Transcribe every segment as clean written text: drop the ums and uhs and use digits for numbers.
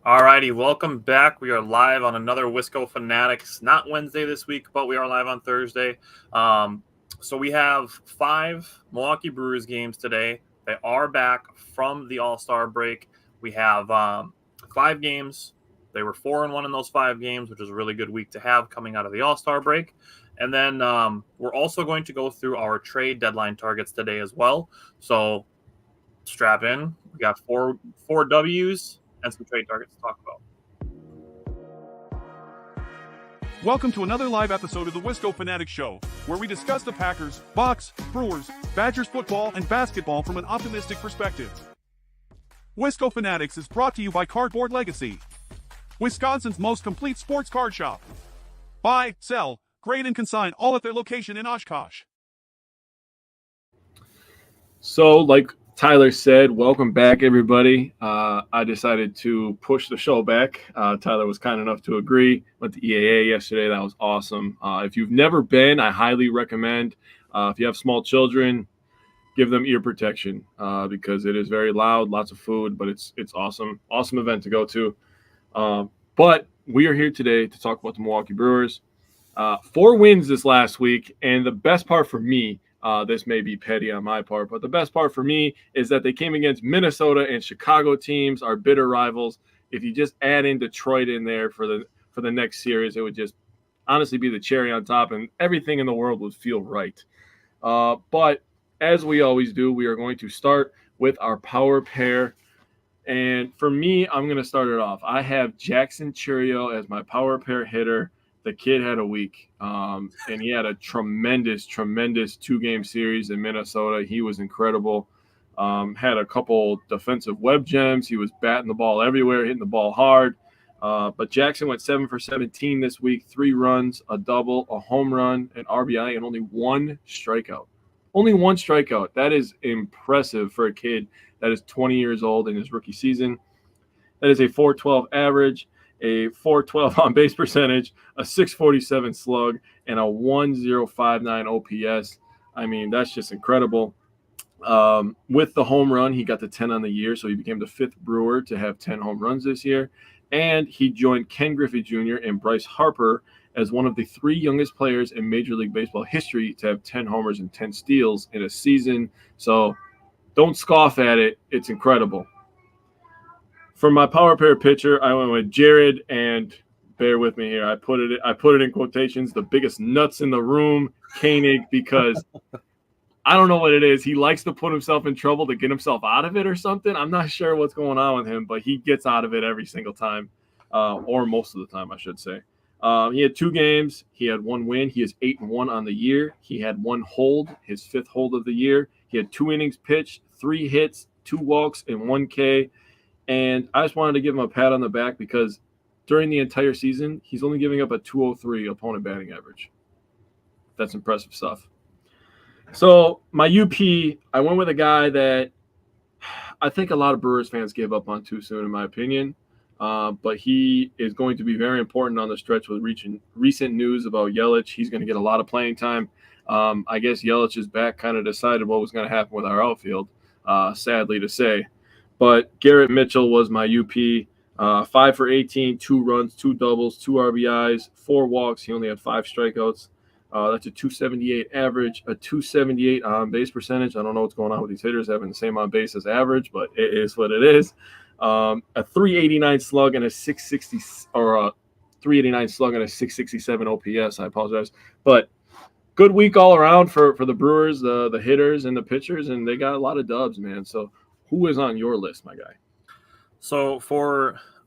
All righty, welcome back. We are live on another Wisco Fanatics. Not Wednesday this week, but we are live on Thursday. So we have 5 Milwaukee Brewers games today. They are back from the All-Star break. We have 5 games. They were 4-1 in those 5 games, which is a really good week to have coming out of the All-Star break. And then we're also going to go through our trade deadline targets today as well. So strap in. We got four W's and some trade targets to talk about. Welcome to another live episode of the Wisco Fanatics Show, where we discuss the Packers, Bucks, Brewers, Badgers football, and basketball from an optimistic perspective. Wisco Fanatics is brought to you by Cardboard Legacy, Wisconsin's most complete sports card shop. Buy, sell, grade, and consign all at their location in Oshkosh. So, like Tyler said, welcome back, everybody. I decided to push the show back. Tyler was kind enough to agree. Went to EAA yesterday. That was awesome. If you've never been, I highly recommend. If you have small children, give them ear protection because it is very loud, lots of food, but it's awesome. Awesome event to go to. But we are here today to talk about the Milwaukee Brewers. 4 wins this last week, and the best part for me, this may be petty on my part, but the best part for me is that they came against Minnesota and Chicago teams, our bitter rivals. If you just add in Detroit in there for the next series, it would just honestly be the cherry on top, and everything in the world would feel right. But as we always do, we are going to start with our power pair. And for me, I'm going to start it off. I have Jackson Chourio as my power pair hitter. The kid had a week, and he had a tremendous 2-game series in Minnesota. He was incredible. Had a couple defensive web gems. He was batting the ball everywhere, hitting the ball hard. But Jackson went 7 for 17 this week, 3 runs, a double, a home run, an RBI, and only 1 strikeout. Only 1 strikeout. That is impressive for a kid that is 20 years old in his rookie season. That is a .412 average, a .412 on base percentage, a .647 slug, and a 1.059 OPS. I mean, that's just incredible. With the home run, he got to 10 on the year, so he became the 5th Brewer to have 10 home runs this year. And he joined Ken Griffey Jr. and Bryce Harper as one of the 3 youngest players in Major League Baseball history to have 10 homers and 10 steals in a season. So don't scoff at it. It's incredible. For my power pair pitcher, I went with Jared, and bear with me here. I put it in quotations, the biggest nuts in the room, Koenig, because I don't know what it is. He likes to put himself in trouble to get himself out of it or something. I'm not sure what's going on with him, but he gets out of it every single time, or most of the time, I should say. He had 2 games. He had 1 win. He is 8-1 on the year. He had 1 hold, his 5th hold of the year. He had 2 innings pitched, 3 hits, 2 walks, and 1 K. And I just wanted to give him a pat on the back because during the entire season, he's only giving up a .203 opponent batting average. That's impressive stuff. So my UP, I went with a guy that I think a lot of Brewers fans gave up on too soon, in my opinion. But he is going to be very important on the stretch with recent news about Yelich. He's going to get a lot of playing time. I guess Yelich's back kind of decided what was going to happen with our outfield, sadly to say. But Garrett Mitchell was my UP, 5 for 18, 2 runs, 2 doubles, 2 RBIs, 4 walks. He only had 5 strikeouts. That's a .278 average, a .278 on base percentage. I don't know what's going on with these hitters having the same on base as average, but it is what it is. A .389 slug and a 660 or a .389 slug and a 667 OPS. I apologize, but good week all around for the Brewers, the hitters and the pitchers, and they got a lot of dubs, man. So who is on your list, my guy? So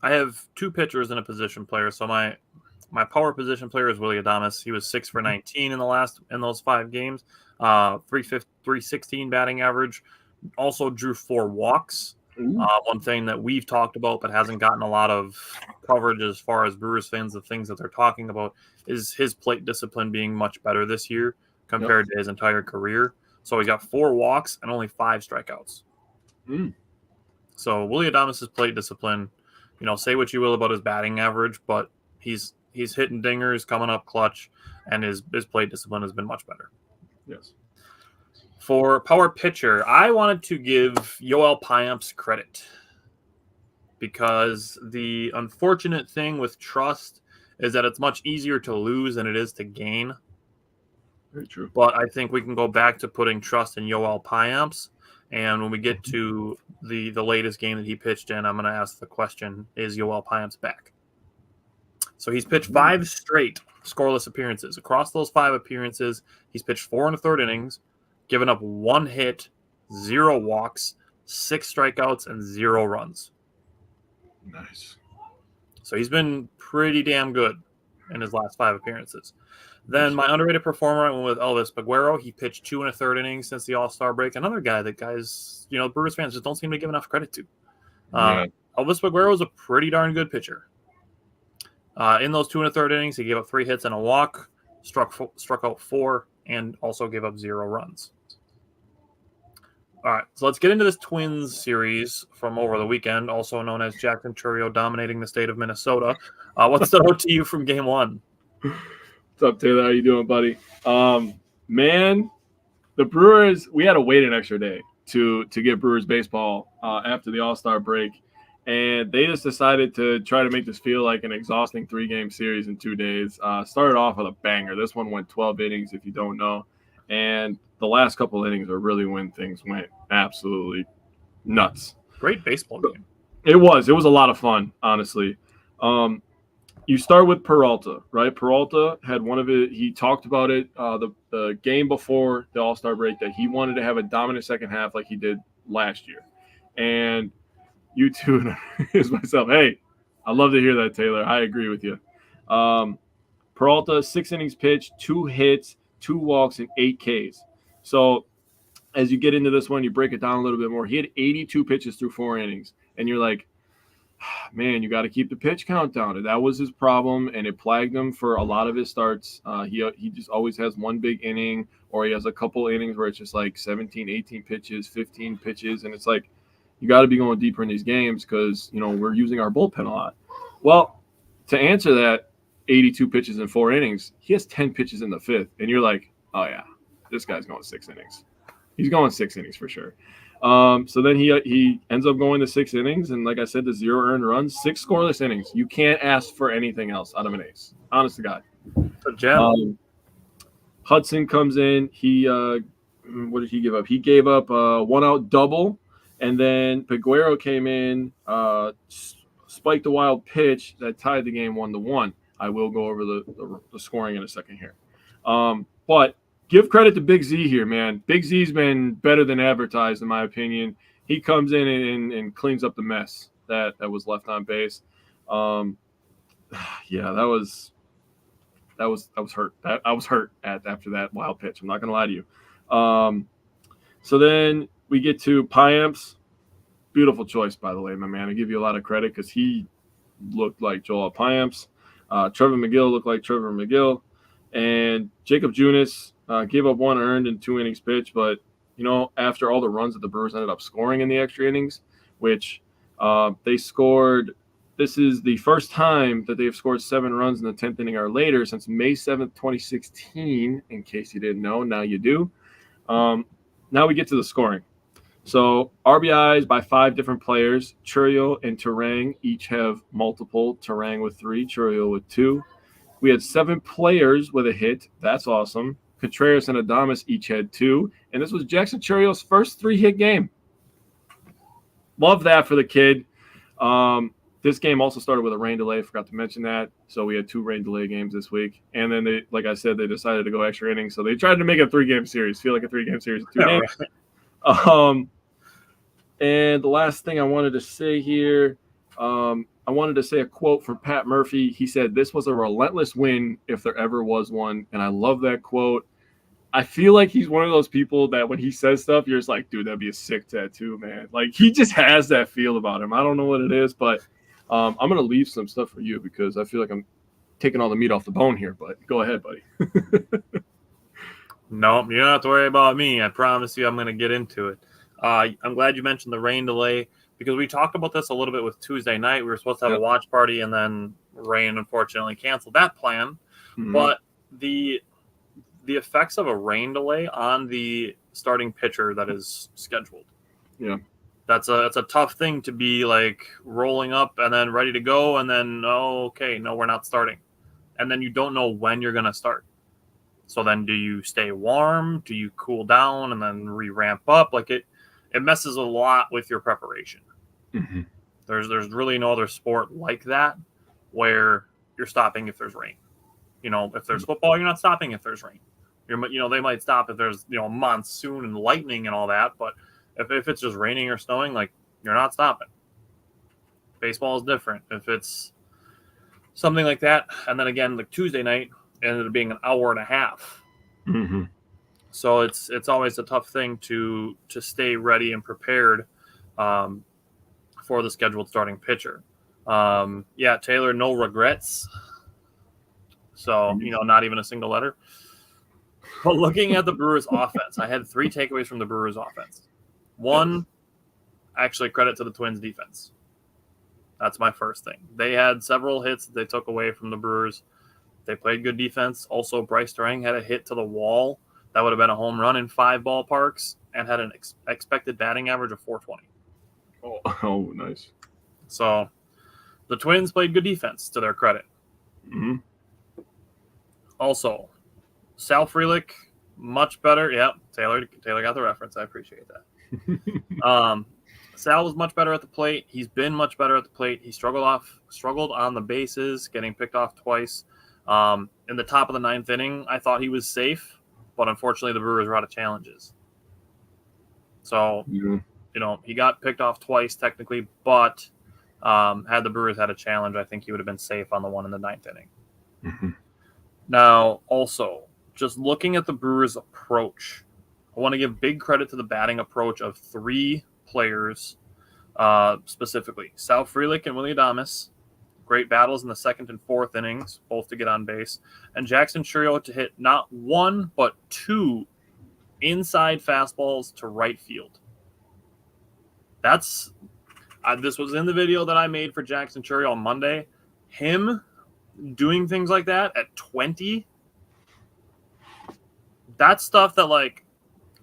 I have 2 pitchers and a position player. So my power position player is Willy Adames. He was 6 for 19 in those 5 games, 316 batting average. Also drew 4 walks. One thing that we've talked about but hasn't gotten a lot of coverage as far as Brewers fans, the things that they're talking about, is his plate discipline being much better this year compared to his entire career. So he got 4 walks and only 5 strikeouts. So Willy Adames' plate discipline, say what you will about his batting average, but he's hitting dingers, coming up clutch, and his plate discipline has been much better. Yes. For power pitcher, I wanted to give Yoel Payamps credit. because the unfortunate thing with trust is that it's much easier to lose than it is to gain. Very true. But I think we can go back to putting trust in Yoel Payamps. And when we get to the latest game that he pitched in, I'm going to ask the question, is Yoel Payamps back? So he's pitched 5 straight scoreless appearances. Across those 5 appearances, he's pitched 4 1/3 innings, given up 1 hit, 0 walks, 6 strikeouts, and 0 runs. Nice. So he's been pretty damn good in his last 5 appearances. Then my underrated performer, I went with Elvis Baguero. He pitched 2 1/3 innings since the All-Star break. Another guy that Brewers fans just don't seem to give enough credit to. Elvis Baguero is a pretty darn good pitcher. In those 2 1/3 innings, he gave up 3 hits and a walk, struck out 4, and also gave up 0 runs. All right, so let's get into this Twins series from over the weekend, also known as Jackson Chourio dominating the state of Minnesota. What stood out to you from Game 1? What's up, Taylor? How you doing, buddy? Man, the Brewers, we had to wait an extra day to get Brewers baseball after the All-Star break. And they just decided to try to make this feel like an exhausting 3-game series in 2 days. Started off with a banger. This one went 12 innings, if you don't know. And the last couple innings are really when things went absolutely nuts. Great baseball game. It was. It was a lot of fun, honestly. You start with Peralta, right? Peralta had one of it. He talked about it the game before the All-Star break that he wanted to have a dominant second half like he did last year. And you too, is myself. Hey, I love to hear that, Taylor. I agree with you. Peralta, 6 innings pitched, 2 hits, 2 walks, and 8 Ks. So as you get into this one, you break it down a little bit more. He had 82 pitches through 4 innings. And you're like, man, you got to keep the pitch count down. And that was his problem, and it plagued him for a lot of his starts. He just always has one big inning, or he has a couple innings where it's just like 17, 18 pitches, 15 pitches. And it's like, you got to be going deeper in these games because, we're using our bullpen a lot. Well, to answer that, 82 pitches in 4 innings, he has 10 pitches in the 5th. And you're like, oh, yeah, this guy's going 6 innings. He's going 6 innings for sure. So then he ends up going to 6 innings. And like I said, the 0 earned runs, 6 scoreless innings. You can't ask for anything else out of an ace. Honest to God. A gem. Hudson comes in. What did he give up? He gave up a 1-out double. And then Baguero came in, spiked a wild pitch that tied the game 1-1. I will go over the scoring in a second here. But give credit to Big Z here, man. Big Z's been better than advertised, in my opinion. He comes in and cleans up the mess that was left on base. Yeah, I was hurt. I was hurt after that wild pitch. I'm not gonna lie to you. So then we get to Payamps. Beautiful choice, by the way, my man. I give you a lot of credit because he looked like Joel Payamps. Trevor McGill looked like Trevor McGill. And Jacob Junis gave up 1 earned in 2 innings pitched. But, after all the runs that the Brewers ended up scoring in the extra innings, which they scored – this is the first time that they have scored 7 runs in the 10th inning or later since May 7th, 2016, in case you didn't know. Now you do. Now we get to the scoring. So RBIs by 5 different players. Chourio and Turang each have multiple. Turang with 3, Chourio with 2. We had 7 players with a hit. That's awesome. Contreras and Adames each had 2. And this was Jackson Chourio's first 3-hit game. Love that for the kid. This game also started with a rain delay. Forgot to mention that. So we had 2 rain delay games this week. And then they, like I said, they decided to go extra innings. So they tried to make a 3-game series. Feel like a 3-game series in 2 games. Right. And the last thing I wanted to say here, I wanted to say a quote from Pat Murphy. He said, "This was a relentless win if there ever was one." And I love that quote. I feel like he's one of those people that when he says stuff, you're just like, dude, that'd be a sick tattoo, man. Like, he just has that feel about him. I don't know what it is, but I'm going to leave some stuff for you because I feel like I'm taking all the meat off the bone here. But go ahead, buddy. No, you don't have to worry about me. I promise you I'm going to get into it. I'm glad you mentioned the rain delay because we talked about this a little bit with Tuesday night. We were supposed to have a watch party, and then rain unfortunately canceled that plan. Mm-hmm. But the effects of a rain delay on the starting pitcher that is scheduled. Yeah. That's a tough thing to be like rolling up and then ready to go, and then okay, no, we're not starting, and then you don't know when you're gonna start. So then, do you stay warm? Do you cool down and then re-ramp up? Like it messes a lot with your preparation. Mm-hmm. There's really no other sport like that where you're stopping if there's rain. If there's football, you're not stopping if there's rain. They might stop if there's monsoon and lightning and all that, but if it's just raining or snowing, like you're not stopping. Baseball is different. If it's something like that, and then again, like Tuesday night ended up being an hour and a half. Mm-hmm. So it's always a tough thing to stay ready and prepared for the scheduled starting pitcher. Taylor, no regrets. So, not even a single letter. But looking at the Brewers' offense, I had 3 takeaways from the Brewers' offense. One, actually credit to the Twins' defense. That's my first thing. They had several hits that they took away from the Brewers. They played good defense. Also, Bryce Durang had a hit to the wall that would have been a home run in 5 ballparks and had an expected batting average of 420. Oh, nice. So the Twins played good defense, to their credit. Mm-hmm. Also, Sal Frelick, much better. Yep, Taylor got the reference. I appreciate that. Sal was much better at the plate. He's been much better at the plate. He struggled on the bases, getting picked off twice. In the top of the 9th inning, I thought he was safe, but unfortunately the Brewers were out of challenges. So, he got picked off twice technically, but had the Brewers had a challenge, I think he would have been safe on the one in the 9th inning. Mm-hmm. Now, also, just looking at the Brewers' approach, I want to give big credit to the batting approach of 3 players specifically. Sal Frelick and Willie Adames, great battles in the 2nd and 4th innings, both to get on base. And Jackson Chourio to hit not 1, but 2 inside fastballs to right field. This was in the video that I made for Jackson Chourio on Monday. Him doing things like that at 20, that's stuff that, like,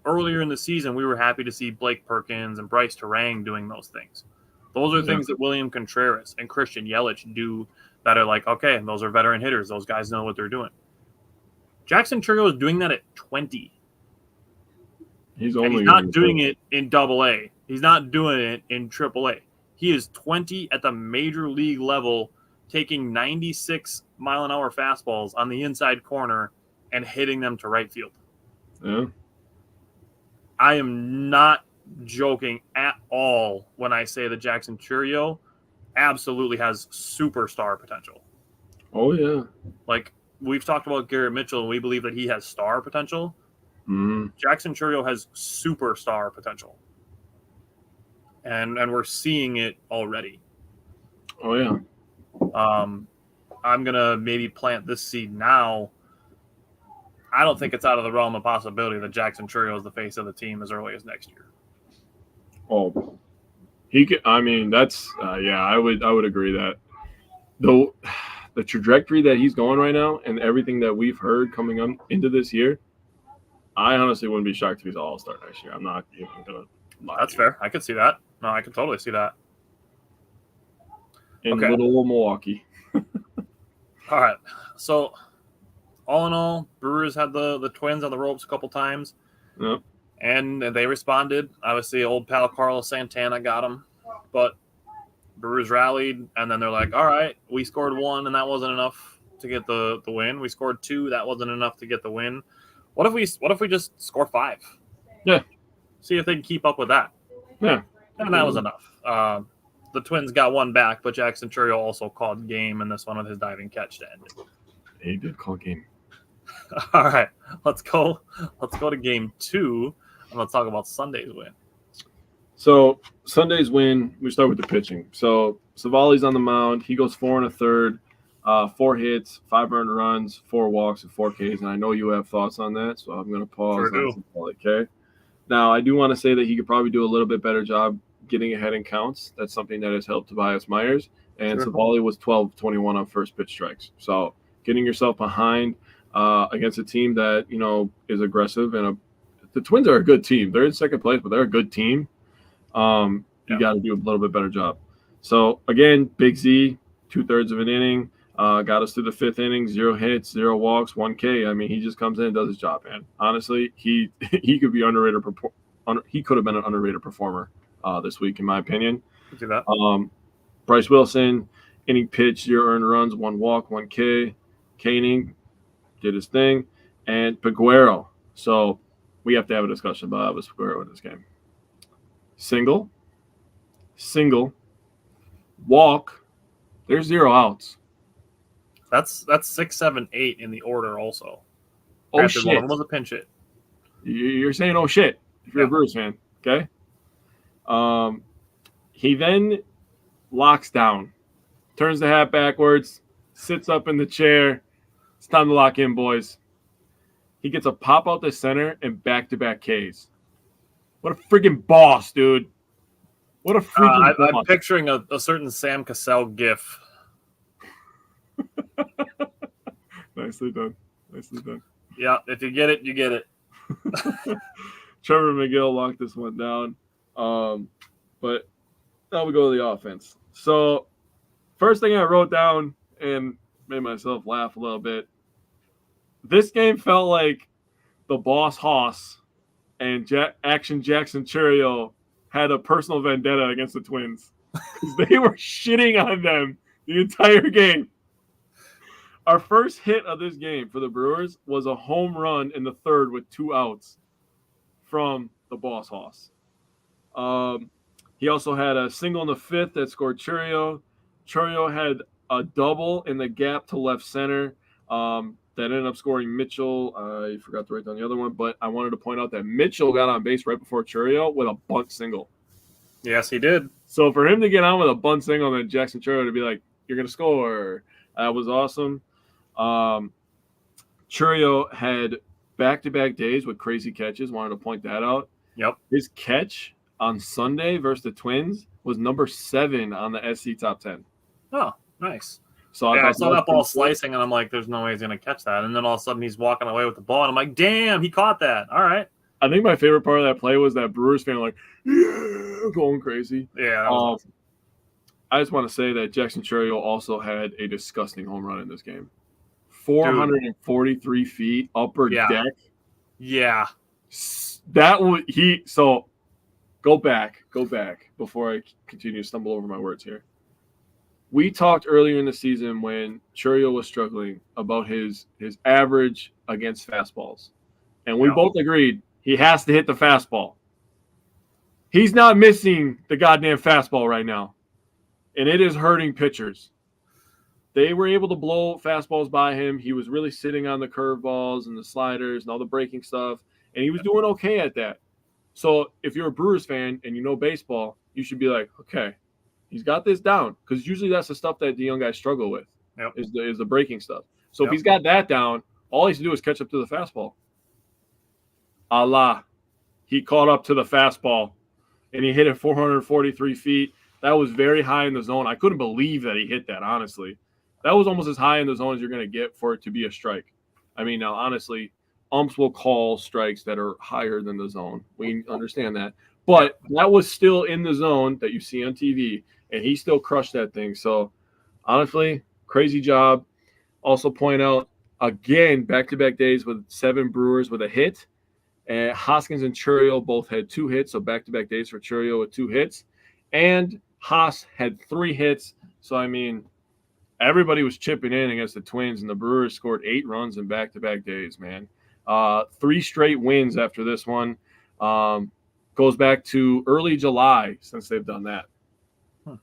earlier in the season, we were happy to see Blake Perkins and Bryce Durang doing those things. Those are things that William Contreras and Christian Yelich do that are like, okay, those are veteran hitters. Those guys know what they're doing. Jackson Chourio is doing that at 20. He's not doing it in AA. He's not doing it in AAA. He is 20 at the major league level, taking 96-mile-an-hour fastballs on the inside corner and hitting them to right field. Yeah. I am not joking at all when I say that Jackson Chourio absolutely has superstar potential. Oh, yeah. Like, we've talked about Garrett Mitchell, and we believe that he has star potential. Mm-hmm. Jackson Chourio has superstar potential. And we're seeing it already. Oh, yeah. I'm going to maybe plant this seed now. I don't think it's out of the realm of possibility that Jackson Chourio is the face of the team as early as next year. Oh, he could. I mean, that's I would agree that though the trajectory that he's going right now and everything that we've heard coming on into this year, I honestly wouldn't be shocked if he's an all-star next year. I'm not even gonna lie. That's fair. I could see that. No, I could totally see that. In little old Milwaukee. All right. So, all in all, Brewers had the Twins on the ropes a couple times. Yep. And they responded. Obviously, old pal Carlos Santana got them. But Brewers rallied, and then they're like, all right, we scored 1, and that wasn't enough to get the win. We scored 2, that wasn't enough to get the win. What if we just score 5? Yeah. See if they can keep up with that. Yeah. And that was enough. The Twins got 1 back, but Jackson Chourio also called game in this one with his diving catch to end it. He did call game. All right, let's go to game 2, and let's talk about Sunday's win. So Sunday's win, we start with the pitching. So Savali's on the mound. He goes 4 1/3, 4 hits, 5 earned runs, 4 walks, and 4 Ks. And I know you have thoughts on that, so I'm going to pause. Sure on okay. Now I do want to say that he could probably do a little bit better job getting ahead in counts. That's something that has helped Tobias Myers. And Sure. Savali was 12-21 on first pitch strikes. So getting yourself behind against a team that is aggressive, and the Twins are a good team. They're in second place, but they're a good team. you got to do a little bit better job. So, again, Big Z, 2/3 of an inning, got us through the 5th inning, 0 hits, 0 walks, 1 K. I mean, he just comes in and does his job, man. Honestly, he could be underrated. He could have been an underrated performer this week, in my opinion. Do that. Bryce Wilson, inning pitch, 0 earned runs, 1 walk, 1 K. Koenig did his thing. And Peguero. So we have to have a discussion about Elvis Peguero in this game. Single, walk. There's 0 outs. That's 6, 7, 8 in the order also. Oh, shit. One of them was a pinch hit. You're saying, oh, shit, if you're a Brewers fan, okay? He then locks down, turns the hat backwards, sits up in the chair. It's time to lock in, boys. He gets a pop out the center and back-to-back Ks. What a freaking boss, dude. What a freaking boss. I'm picturing a certain Sam Cassell gif. Nicely done. Yeah, if you get it, you get it. Trevor McGill locked this one down. But now we go to the offense. So, first thing I wrote down and made myself laugh a little bit. This game felt like the boss Hoss and Action Jackson Churio had a personal vendetta against the Twins. Because they were shitting on them the entire game. Our first hit of this game for the Brewers was a home run in the 3rd with 2 outs from the boss Hoss. He also had a single in the 5th that scored Churio. Churio had a double in the gap to left center that ended up scoring Mitchell. I forgot to write down the other one, but I wanted to point out that Mitchell got on base right before Churio with a bunt single. Yes, he did. So for him to get on with a bunt single and then Jackson Churio to be like, you're going to score, that was awesome. Churio had back-to-back days with crazy catches. Wanted to point that out. Yep. His catch on Sunday versus the Twins was number 7 on the SC top 10. Oh, nice. So I saw that ball slicing, and I'm like, there's no way he's going to catch that. And then all of a sudden, he's walking away with the ball, and I'm like, damn, he caught that. All right. I think my favorite part of that play was that Brewers fan like, yeah, going crazy. Yeah, that was awesome. I just want to say that Jackson Churio also had a disgusting home run in this game. 443 feet, upper deck. Yeah. That would so go back before I continue to stumble over my words here. We talked earlier in the season when Churio was struggling about his average against fastballs. And we both agreed he has to hit the fastball. He's not missing the goddamn fastball right now. And it is hurting pitchers. They were able to blow fastballs by him. He was really sitting on the curveballs and the sliders and all the breaking stuff. And he was doing okay at that. So if you're a Brewers fan and you know baseball, you should be like, okay, he's got this down. Because usually that's the stuff that the young guys struggle with, is the breaking stuff. So if he's got that down, all he has to do is catch up to the fastball. He caught up to the fastball, and he hit it 443 feet. That was very high in the zone. I couldn't believe that he hit that, honestly. That was almost as high in the zone as you're going to get for it to be a strike. I mean, now, honestly, umps will call strikes that are higher than the zone. We understand that. But that was still in the zone that you see on TV, and he still crushed that thing. So, honestly, crazy job. Also point out, again, back-to-back days with 7 Brewers with a hit. And Hoskins and Churio both had 2 hits, so back-to-back days for Churio with 2 hits. And Haas had 3 hits. So, I mean, everybody was chipping in against the Twins, and the Brewers scored 8 runs in back-to-back days, man. 3 straight wins after this one. Goes back to early July since they've done that. All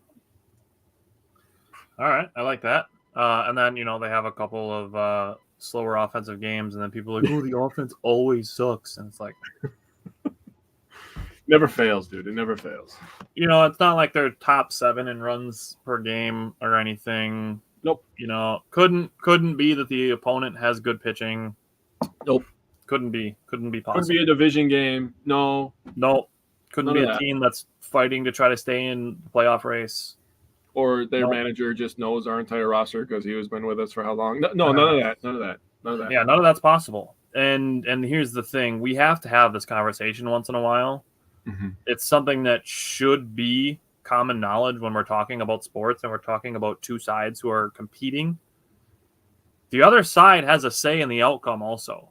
right, I like that. And then, they have a couple of slower offensive games, and then people are like, oh, the offense always sucks. And it's like... Never fails, dude. It never fails. It's not like they're top 7 in runs per game or anything. Nope. Couldn't be that the opponent has good pitching. Nope. Couldn't be possible. Couldn't be a division game. No. Nope. Couldn't be a team that's fighting to try to stay in the playoff race. Or their manager just knows our entire roster because he has been with us for how long? No, none of that. Yeah, none of that's possible. And here's the thing: we have to have this conversation once in a while. It's something that should be common knowledge when we're talking about sports and we're talking about two sides who are competing. The other side has a say in the outcome also.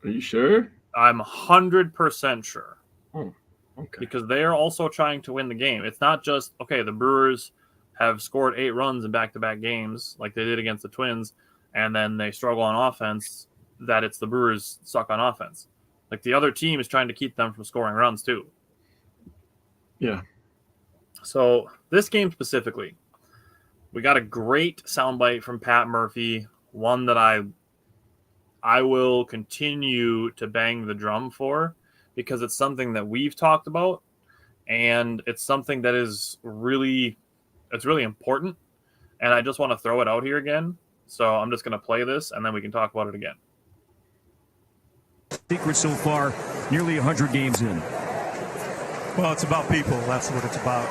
Are you sure? I'm 100% sure. Oh, okay. Because they are also trying to win the game. It's not just, okay, the Brewers have scored 8 runs in back-to-back games like they did against the Twins, and then they struggle on offense, that it's the Brewers suck on offense. Like the other team is trying to keep them from scoring runs too. Yeah. So this game specifically, we got a great soundbite from Pat Murphy, one that I will continue to bang the drum for because it's something that we've talked about and it's something that is really important. And I just want to throw it out here again. So I'm just going to play this and then we can talk about it again. Secret so far, nearly 100 games in. Well, it's about people. That's what it's about.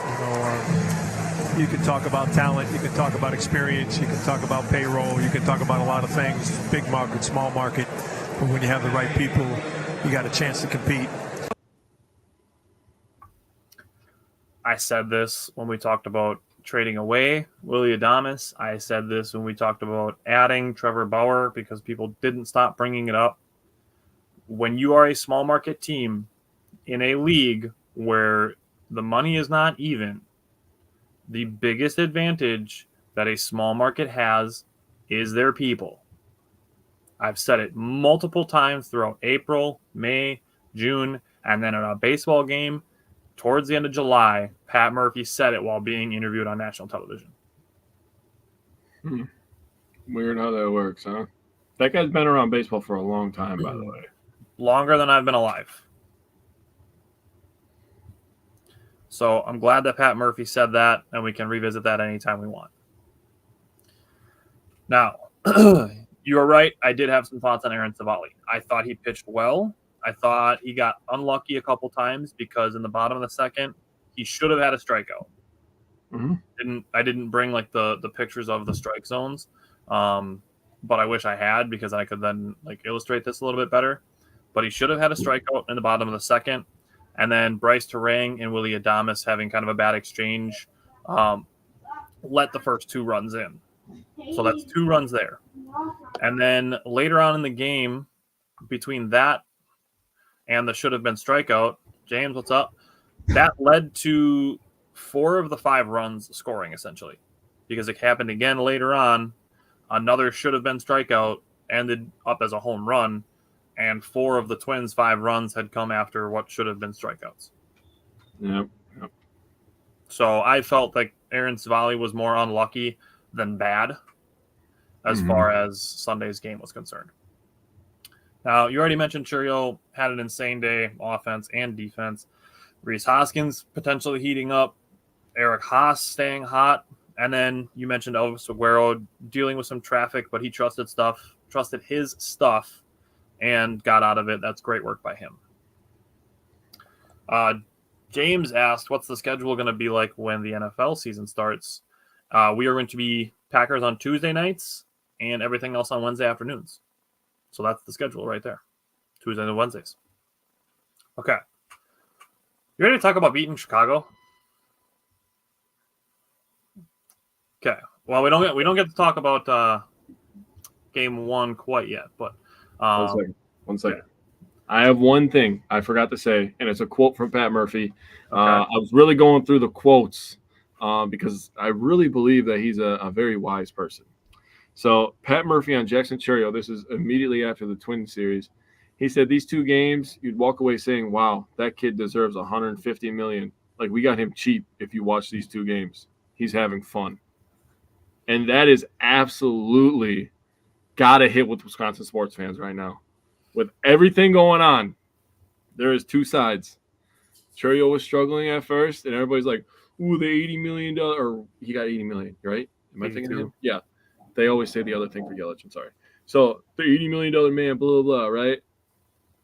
You can talk about talent. You can talk about experience. You can talk about payroll. You can talk about a lot of things, big market, small market. But when you have the right people, you got a chance to compete. I said this when we talked about trading away Willie Adames. I said this when we talked about adding Trevor Bauer because people didn't stop bringing it up. When you are a small market team in a league where the money is not even, the biggest advantage that a small market has is their people. I've said it multiple times throughout April, May, June, and then at a baseball game towards the end of July, Pat Murphy said it while being interviewed on national television. Weird how that works, huh? That guy's been around baseball for a long time, by the way. Longer than I've been alive. So I'm glad that Pat Murphy said that, and we can revisit that anytime we want. Now, you are right. I did have some thoughts on Aaron Savali. I thought he pitched well. I thought he got unlucky a couple times because in the bottom of the second, he should have had a strikeout. I didn't bring like the pictures of the strike zones, but I wish I had because I could then like illustrate this a little bit better. But he should have had a strikeout in the bottom of the second. And then Bryce Terang and Willie Adames having kind of a bad exchange let the first 2 runs in. So that's 2 runs there. And then later on in the game, between that and the should have been strikeout, James, what's up? That led to 4 of the 5 runs scoring, essentially. Because it happened again later on. Another should have been strikeout ended up as a home run. And 4 of the Twins' 5 runs had come after what should have been strikeouts. Yep. So I felt like Aaron Savali was more unlucky than bad as far as Sunday's game was concerned. Now, you already mentioned Churio had an insane day, offense and defense. Rhys Hoskins potentially heating up. Eric Haas staying hot. And then you mentioned Elvis Aguero dealing with some traffic, but he trusted his stuff and got out of it. That's great work by him. James asked, what's the schedule going to be like when the NFL season starts? We are going to be Packers on Tuesday nights and everything else on Wednesday afternoons. So that's the schedule right there. Tuesdays and Wednesdays. Okay. You ready to talk about beating Chicago? Okay. Well, we don't get to talk about game 1 quite yet, but One second. I have one thing I forgot to say, and it's a quote from Pat Murphy. Okay. I was really going through the quotes because I really believe that he's a very wise person. So Pat Murphy on Jackson Churio, this is immediately after the Twins series. He said these 2 games, you'd walk away saying, wow, that kid deserves $150 million. Like, we got him cheap if you watch these 2 games. He's having fun. And that is absolutely got to hit with Wisconsin sports fans right now. With everything going on, there is 2 sides. Churio was struggling at first, and everybody's like, ooh, the $80 million, or he got $80 million, right? Am I thinking of him? Yeah. They always say the other thing for Yelich. I'm sorry. So the $80 million man, blah, blah, blah, right?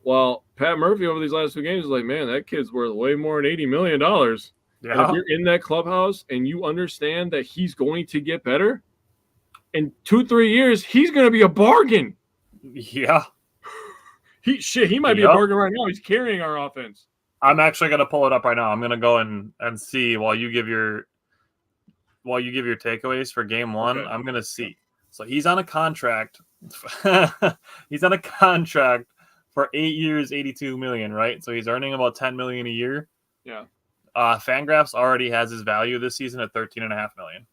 Well, Pat Murphy over these last 2 games is like, man, that kid's worth way more than $80 million. Yeah. And if you're in that clubhouse and you understand that he's going to get better, in 2-3 years, he's going to be a bargain. Yeah. He might be a bargain right now. He's carrying our offense. I'm actually going to pull it up right now. I'm going to go and see while you give your takeaways for game one. Okay. I'm going to see. So he's on a contract. He's on a contract for 8 years, $82 million, right? So he's earning about $10 million a year. Yeah. Fangraphs already has his value this season at $13.5 million.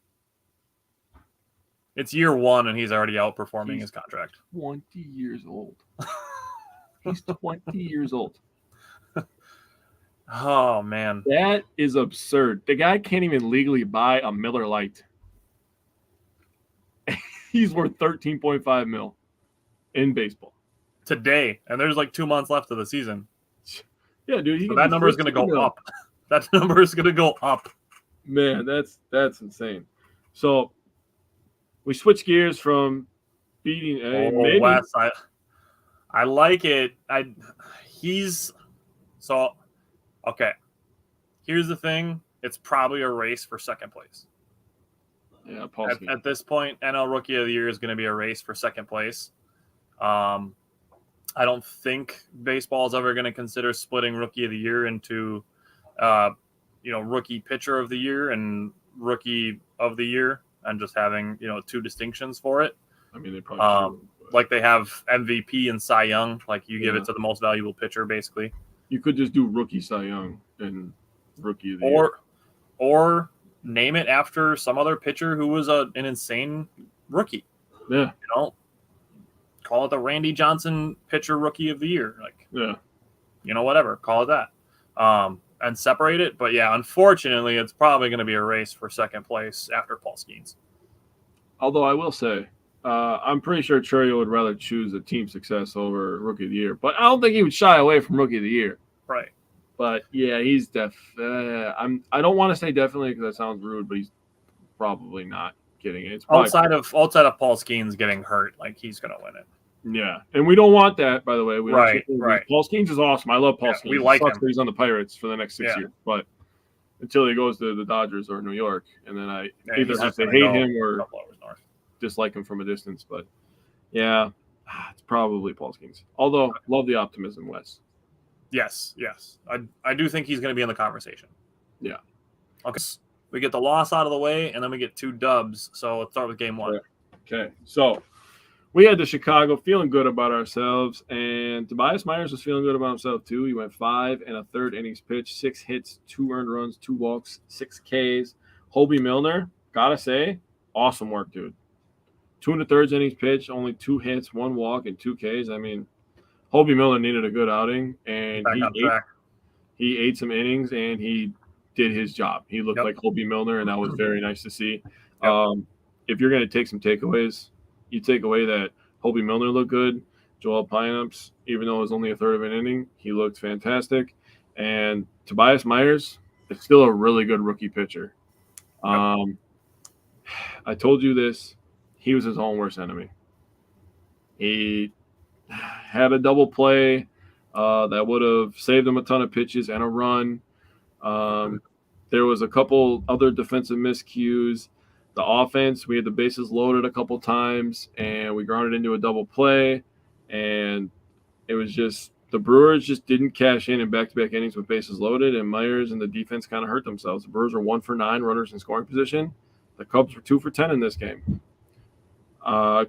It's year one, and he's already outperforming his contract. 20 years old. He's 20 years old. Oh, man. That is absurd. The guy can't even legally buy a Miller Lite. He's worth $13.5 million in baseball Today, and there's like 2 months left of the season. Yeah, dude. So that number is going to go up. That number is going to go up. Man, that's insane. So we switch gears from beating. Maybe. Wes, I like it. Okay. Here's the thing. It's probably a race for second place. Yeah, Paul. At this point, NL Rookie of the Year is going to be a race for second place. I don't think baseball is ever going to consider splitting Rookie of the Year into, Rookie Pitcher of the Year and Rookie of the Year, and just having two distinctions for it. I mean, they probably like they have MVP and Cy Young. Like you give it to the most valuable pitcher, basically. You could just do Rookie Cy Young and Rookie of the Year, or name it after some other pitcher who was an insane rookie. Yeah. Call it the Randy Johnson Pitcher Rookie of the Year. Whatever. Call it that. And separate it. But, yeah, unfortunately, it's probably going to be a race for second place after Paul Skeens. Although I will say, I'm pretty sure Churio would rather choose a team success over Rookie of the Year. But I don't think he would shy away from Rookie of the Year. Right. But, yeah, he's I don't want to say definitely because that sounds rude, but he's probably not getting it. It's outside of Paul Skeens getting hurt, like he's going to win it. Yeah, and we don't want that, by the way. Right. Paul Skeens is awesome. I love Paul Skeens. We like him. He's on the Pirates for the next 6 years, but until he goes to the Dodgers or New York, and then I either have to hate him or dislike him from a distance. But yeah, it's probably Paul Skeens. Although, love the optimism, Wes. Yes. I do think he's going to be in the conversation. Yeah. Okay. We get the loss out of the way, and then we get 2 dubs. So let's start with game 1. Okay. So we had to Chicago feeling good about ourselves, and Tobias Myers was feeling good about himself too. He went 5 1/3 innings pitched, 6 hits, 2 earned runs, 2 walks, 6 Ks. Hobie Milner, gotta say, awesome work, dude. 2 1/3 innings pitched, only 2 hits, 1 walk, and 2 Ks. I mean, Hobie Milner needed a good outing, and he ate some innings, and he did his job. He looked like Hobie Milner, and that was very nice to see. If you're going to take some takeaways, you take away that Hobie Milner looked good. Joel Pienaps, even though it was only 1/3 of an inning, he looked fantastic. And Tobias Myers is still a really good rookie pitcher. I told you this. He was his own worst enemy. He had a double play that would have saved him a ton of pitches and a run. There was a couple other defensive miscues. The offense, we had the bases loaded a couple times, and we grounded into a double play. And it was just the Brewers just didn't cash in back-to-back innings with bases loaded, and Myers and the defense kind of hurt themselves. The Brewers were 1 for 9 runners in scoring position. The Cubs were 2 for 10 in this game.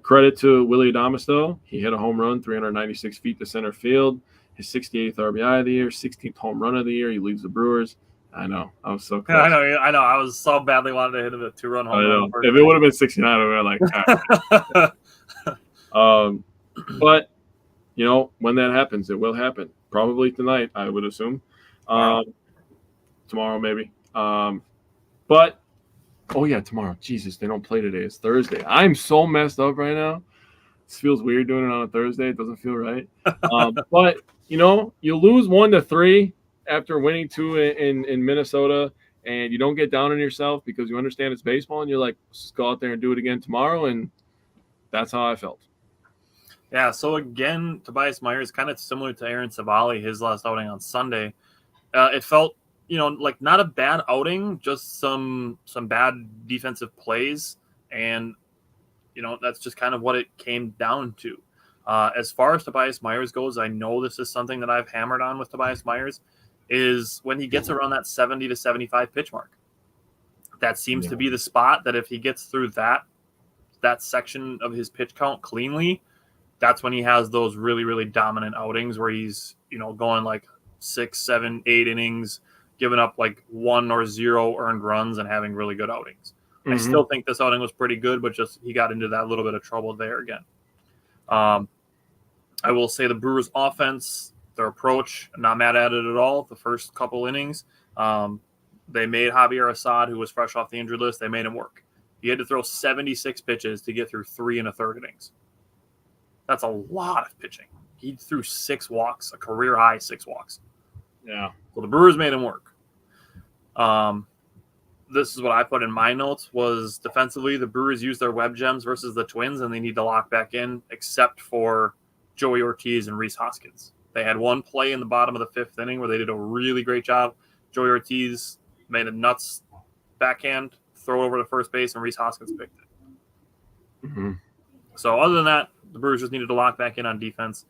Credit to Willie Adames, though. He hit a home run, 396 feet to center field. His 68th RBI of the year, 16th home run of the year. He leads the Brewers. I know. I was so close. I know. I was so badly wanted to hit him a 2-run home run. If it would have been 69, I would have been like, all right. But, when that happens, it will happen. Probably tonight, I would assume. Tomorrow, maybe. But, oh, yeah, tomorrow. Jesus, they don't play today. It's Thursday. I'm so messed up right now. This feels weird doing it on a Thursday. It doesn't feel right. But, you lose 1-3 after winning 2 in Minnesota, and you don't get down on yourself because you understand it's baseball, and you're like, let's just go out there and do it again tomorrow, and that's how I felt. Yeah, so again, Tobias Myers, kind of similar to Aaron Savali, his last outing on Sunday. It felt, like not a bad outing, just some bad defensive plays, and, that's just kind of what it came down to. As far as Tobias Myers goes, I know this is something that I've hammered on with Tobias Myers. is when he gets around that 70 to 75 pitch mark. That seems to be the spot that if he gets through that section of his pitch count cleanly, that's when he has those really, really dominant outings where he's, going like 6, 7, 8 innings, giving up like 1 or 0 earned runs and having really good outings. I still think this outing was pretty good, but just he got into that little bit of trouble there again. I will say the Brewers' offense, their approach, I'm not mad at it at all. The first couple innings, they made Javier Assad, who was fresh off the injury list, they made him work. He had to throw 76 pitches to get through 3 1/3 innings. That's a lot of pitching. He threw 6 walks, a career high 6 walks. Yeah. Well, the Brewers made him work. This is what I put in my notes was defensively, the Brewers used their web gems versus the Twins, and they need to lock back in, except for Joey Ortiz and Rhys Hoskins. They had one play in the bottom of the 5th inning where they did a really great job. Joey Ortiz made a nuts backhand, throw over to first base, and Rhys Hoskins picked it. So other than that, the Brewers just needed to lock back in on defense.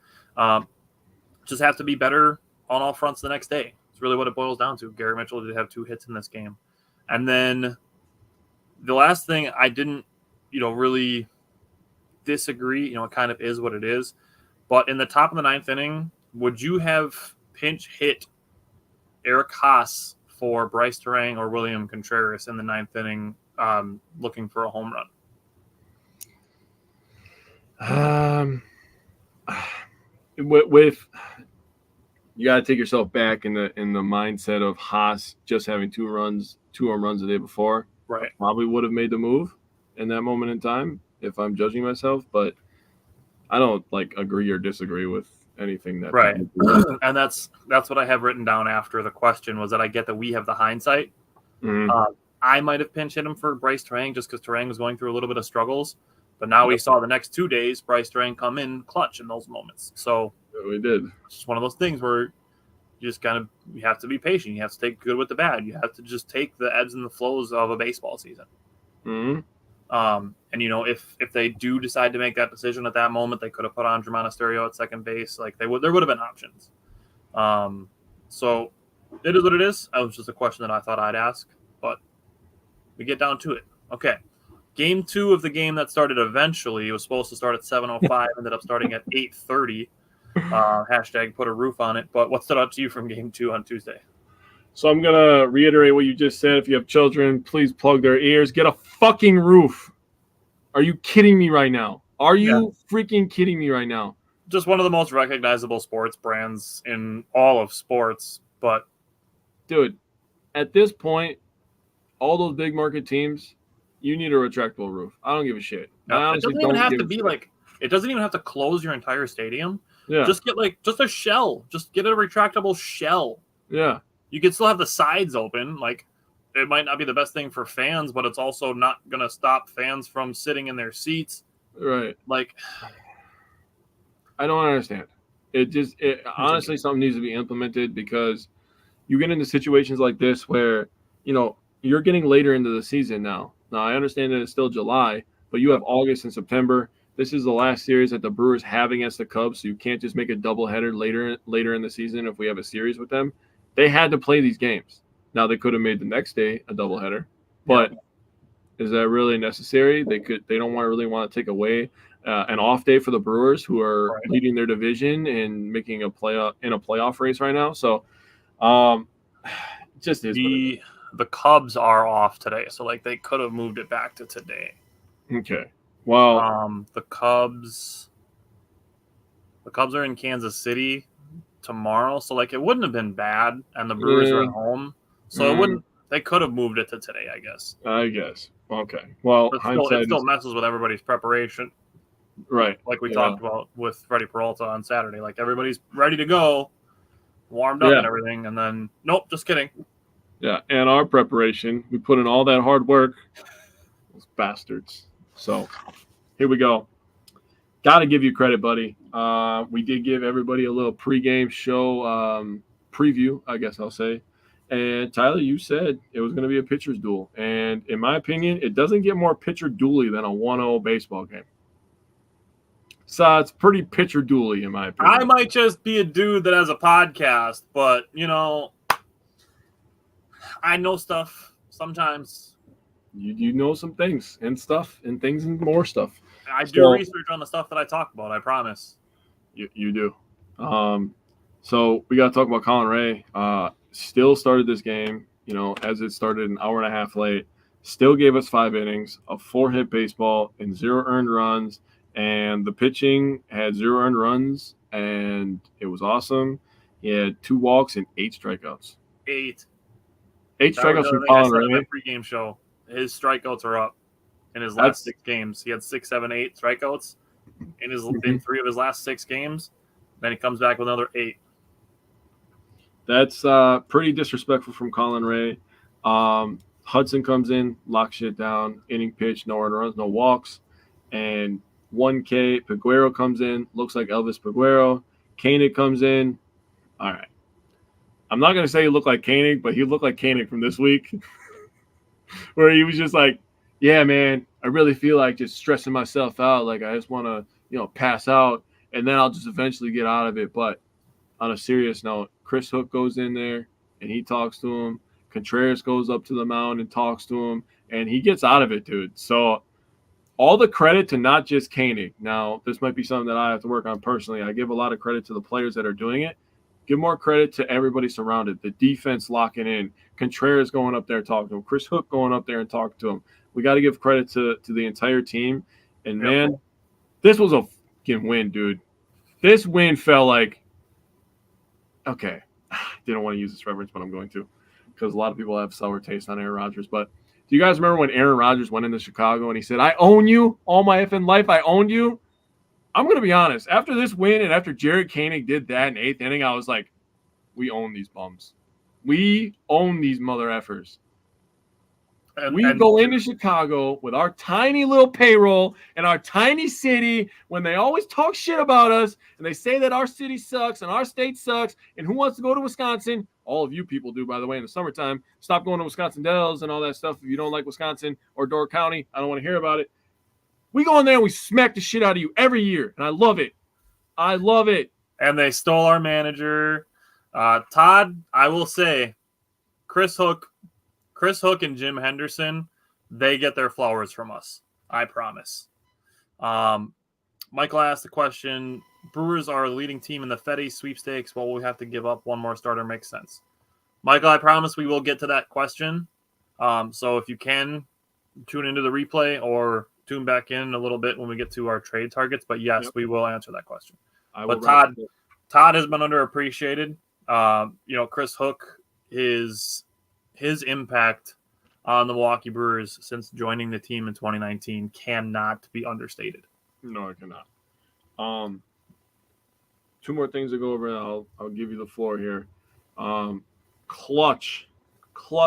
Just have to be better on all fronts the next day. It's really what it boils down to. Garrett Mitchell did have 2 hits in this game. And then the last thing I didn't, really disagree. It kind of is what it is. But in the top of the 9th inning, would you have pinch hit Eric Haas for Bryce Terang or William Contreras in the 9th inning looking for a home run? With you got to take yourself back in the mindset of Haas just having 2 home runs the day before. Right. Probably would have made the move in that moment in time if I'm judging myself, but I don't agree or disagree with anything that. Right. And that's what I have written down after the question was that I get that we have the hindsight. I might have pinch hit him for Bryce Terang just because Terang was going through a little bit of struggles. But now we saw the next 2 days, Bryce Terang come in clutch in those moments. So we did. It's just one of those things where you just you have to be patient. You have to take good with the bad. You have to just take the ebbs and the flows of a baseball season. And if they do decide to make that decision at that moment, they could have put on Germán Esteurio at second base. There would have been options. So it is what it is. That was just a question that I thought I'd ask, but we get down to it. Okay. Game 2 of the game that started eventually, it was supposed to start at 7:05, ended up starting at 8:30. Hashtag put a roof on it. But what stood out to you from Game 2 on Tuesday? So I'm going to reiterate what you just said. If you have children, please plug their ears. Get a fucking roof. Are you kidding me right now? Are you freaking kidding me right now? Just one of the most recognizable sports brands in all of sports. But, dude, at this point, all those big market teams, you need a retractable roof. I don't give a shit. No, it doesn't even have to be it doesn't even have to close your entire stadium. Yeah. Just get just a shell. Just get a retractable shell. Yeah. You can still have the sides open. It might not be the best thing for fans, but it's also not going to stop fans from sitting in their seats. Right. I don't understand. It honestly, something needs to be implemented because you get into situations like this where, you're getting later into the season now. Now, I understand that it's still July, but you have August and September. This is the last series that the Brewers have against the Cubs, so you can't just make a doubleheader later in the season if we have a series with them. They had to play these games. Now, they could have made the next day a doubleheader, but is that really necessary? They don't really want to take away an off day for the Brewers, who are leading their division and making a playoff race right now. So, just is. The Cubs are off today, so they could have moved it back to today. Okay. Well, the Cubs are in Kansas City tomorrow, so it wouldn't have been bad, and the Brewers are at home, so it wouldn't. They could have moved it to today, I guess. Okay. Well, it still messes with everybody's preparation, right? Like we talked about with Freddie Peralta on Saturday. Everybody's ready to go, warmed up and everything, and then nope, just kidding. Yeah, and our preparation, we put in all that hard work. Those bastards. So, here we go. Got to give you credit, buddy. We did give everybody a little pregame show preview, I guess I'll say. And, Tyler, you said it was going to be a pitcher's duel. And, in my opinion, it doesn't get more pitcher duely than a 1-0 baseball game. So, it's pretty pitcher duely, in my opinion. I might just be a dude that has a podcast, but, I know stuff sometimes. You know some things and stuff and things and more stuff. I do research on the stuff that I talk about. I promise. You do. So we got to talk about Colin Ray. Still started this game, as it started an hour and a half late. Still gave us 5 innings, a 4-hit baseball, and 0 earned runs. And the pitching had 0 earned runs, and it was awesome. He had 2 walks and 8 strikeouts. 8 strikeouts from Colin Ray. On that pregame show. His strikeouts are up in his last 6 games. He had 6, 7, 8 strikeouts in 3 of his last 6 games. Then he comes back with another 8. That's pretty disrespectful from Colin Ray. Hudson comes in, locks shit down, inning pitch, no earned runs, no walks, and 1K. Peguero comes in, looks like Elvis Peguero. Koenig comes in. All right. I'm not going to say he looked like Koenig, but he looked like Koenig from this week where he was just like, yeah, man, I really feel like just stressing myself out. Like I just want to, pass out, and then I'll just eventually get out of it. But on a serious note, Chris Hook goes in there, and he talks to him. Contreras goes up to the mound and talks to him, and he gets out of it, dude. So all the credit to not just Koenig. Now, this might be something that I have to work on personally. I give a lot of credit to the players that are doing it. Give more credit to everybody surrounded. The defense locking in. Contreras going up there talking to him. Chris Hook going up there and talking to him. We got to give credit to the entire team. And, man, this was a fucking win, dude. This win felt like, okay, didn't want to use this reference, but I'm going to, because a lot of people have sour taste on Aaron Rodgers. But do you guys remember when Aaron Rodgers went into Chicago and he said, I own you all my effing life, I owned you? I'm going to be honest. After this win and after Jared Koenig did that in 8th inning, I was like, we own these bums. We own these mother effers. We go into Chicago with our tiny little payroll and our tiny city when they always talk shit about us and they say that our city sucks and our state sucks and who wants to go to Wisconsin? All of you people do, by the way, in the summertime. Stop going to Wisconsin Dells and all that stuff. If you don't like Wisconsin or Door County, I don't want to hear about it. We go in there and we smack the shit out of you every year, and I love it. I love it. And they stole our manager. Todd, I will say, Chris Hook and Jim Henderson, they get their flowers from us. I promise. Michael asked the question, Brewers are a leading team in the Fetty sweepstakes. Well, we have to give up one more starter. Makes sense. Michael, I promise we will get to that question. So if you can, tune into the replay or tune back in a little bit when we get to our trade targets. But yes, we will answer that question. But Todd has been underappreciated. Chris Hook, his impact on the Milwaukee Brewers since joining the team in 2019 cannot be understated. No, it cannot. 2 more things to go over, and I'll give you the floor here. Clutch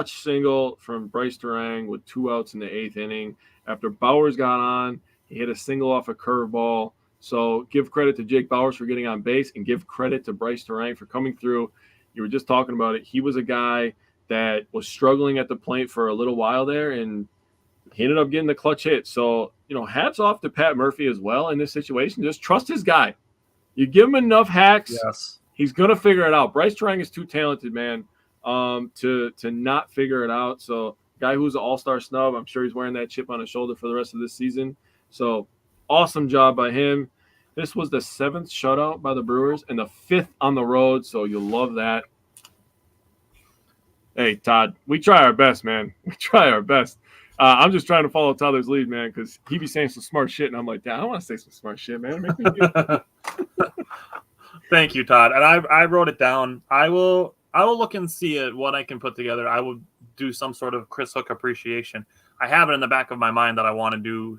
single from Bryce Durang with 2 outs in the 8th inning. After Bowers got on, he hit a single off a curveball. So give credit to Jake Bowers for getting on base and give credit to Bryce Durang for coming through. You were just talking about it. He was a guy that was struggling at the plate for a little while there, and he ended up getting the clutch hit. So, hats off to Pat Murphy as well in this situation. Just trust his guy. You give him enough hacks, he's going to figure it out. Bryce Durang is too talented, man, to not figure it out. So, guy who's an all-star snub, I'm sure he's wearing that chip on his shoulder for the rest of this season. So, awesome job by him. This was the 7th shutout by the Brewers and the 5th on the road, so you'll love that. Hey, Todd, we try our best, man. We try our best. I'm just trying to follow Tyler's lead, man, because he be saying some smart shit, and I'm like, damn, I want to say some smart shit, man. Make me Thank you, Todd. And I wrote it down. I will look and see what I can put together. I will do some sort of Chris Hook appreciation. I have it in the back of my mind that I want to do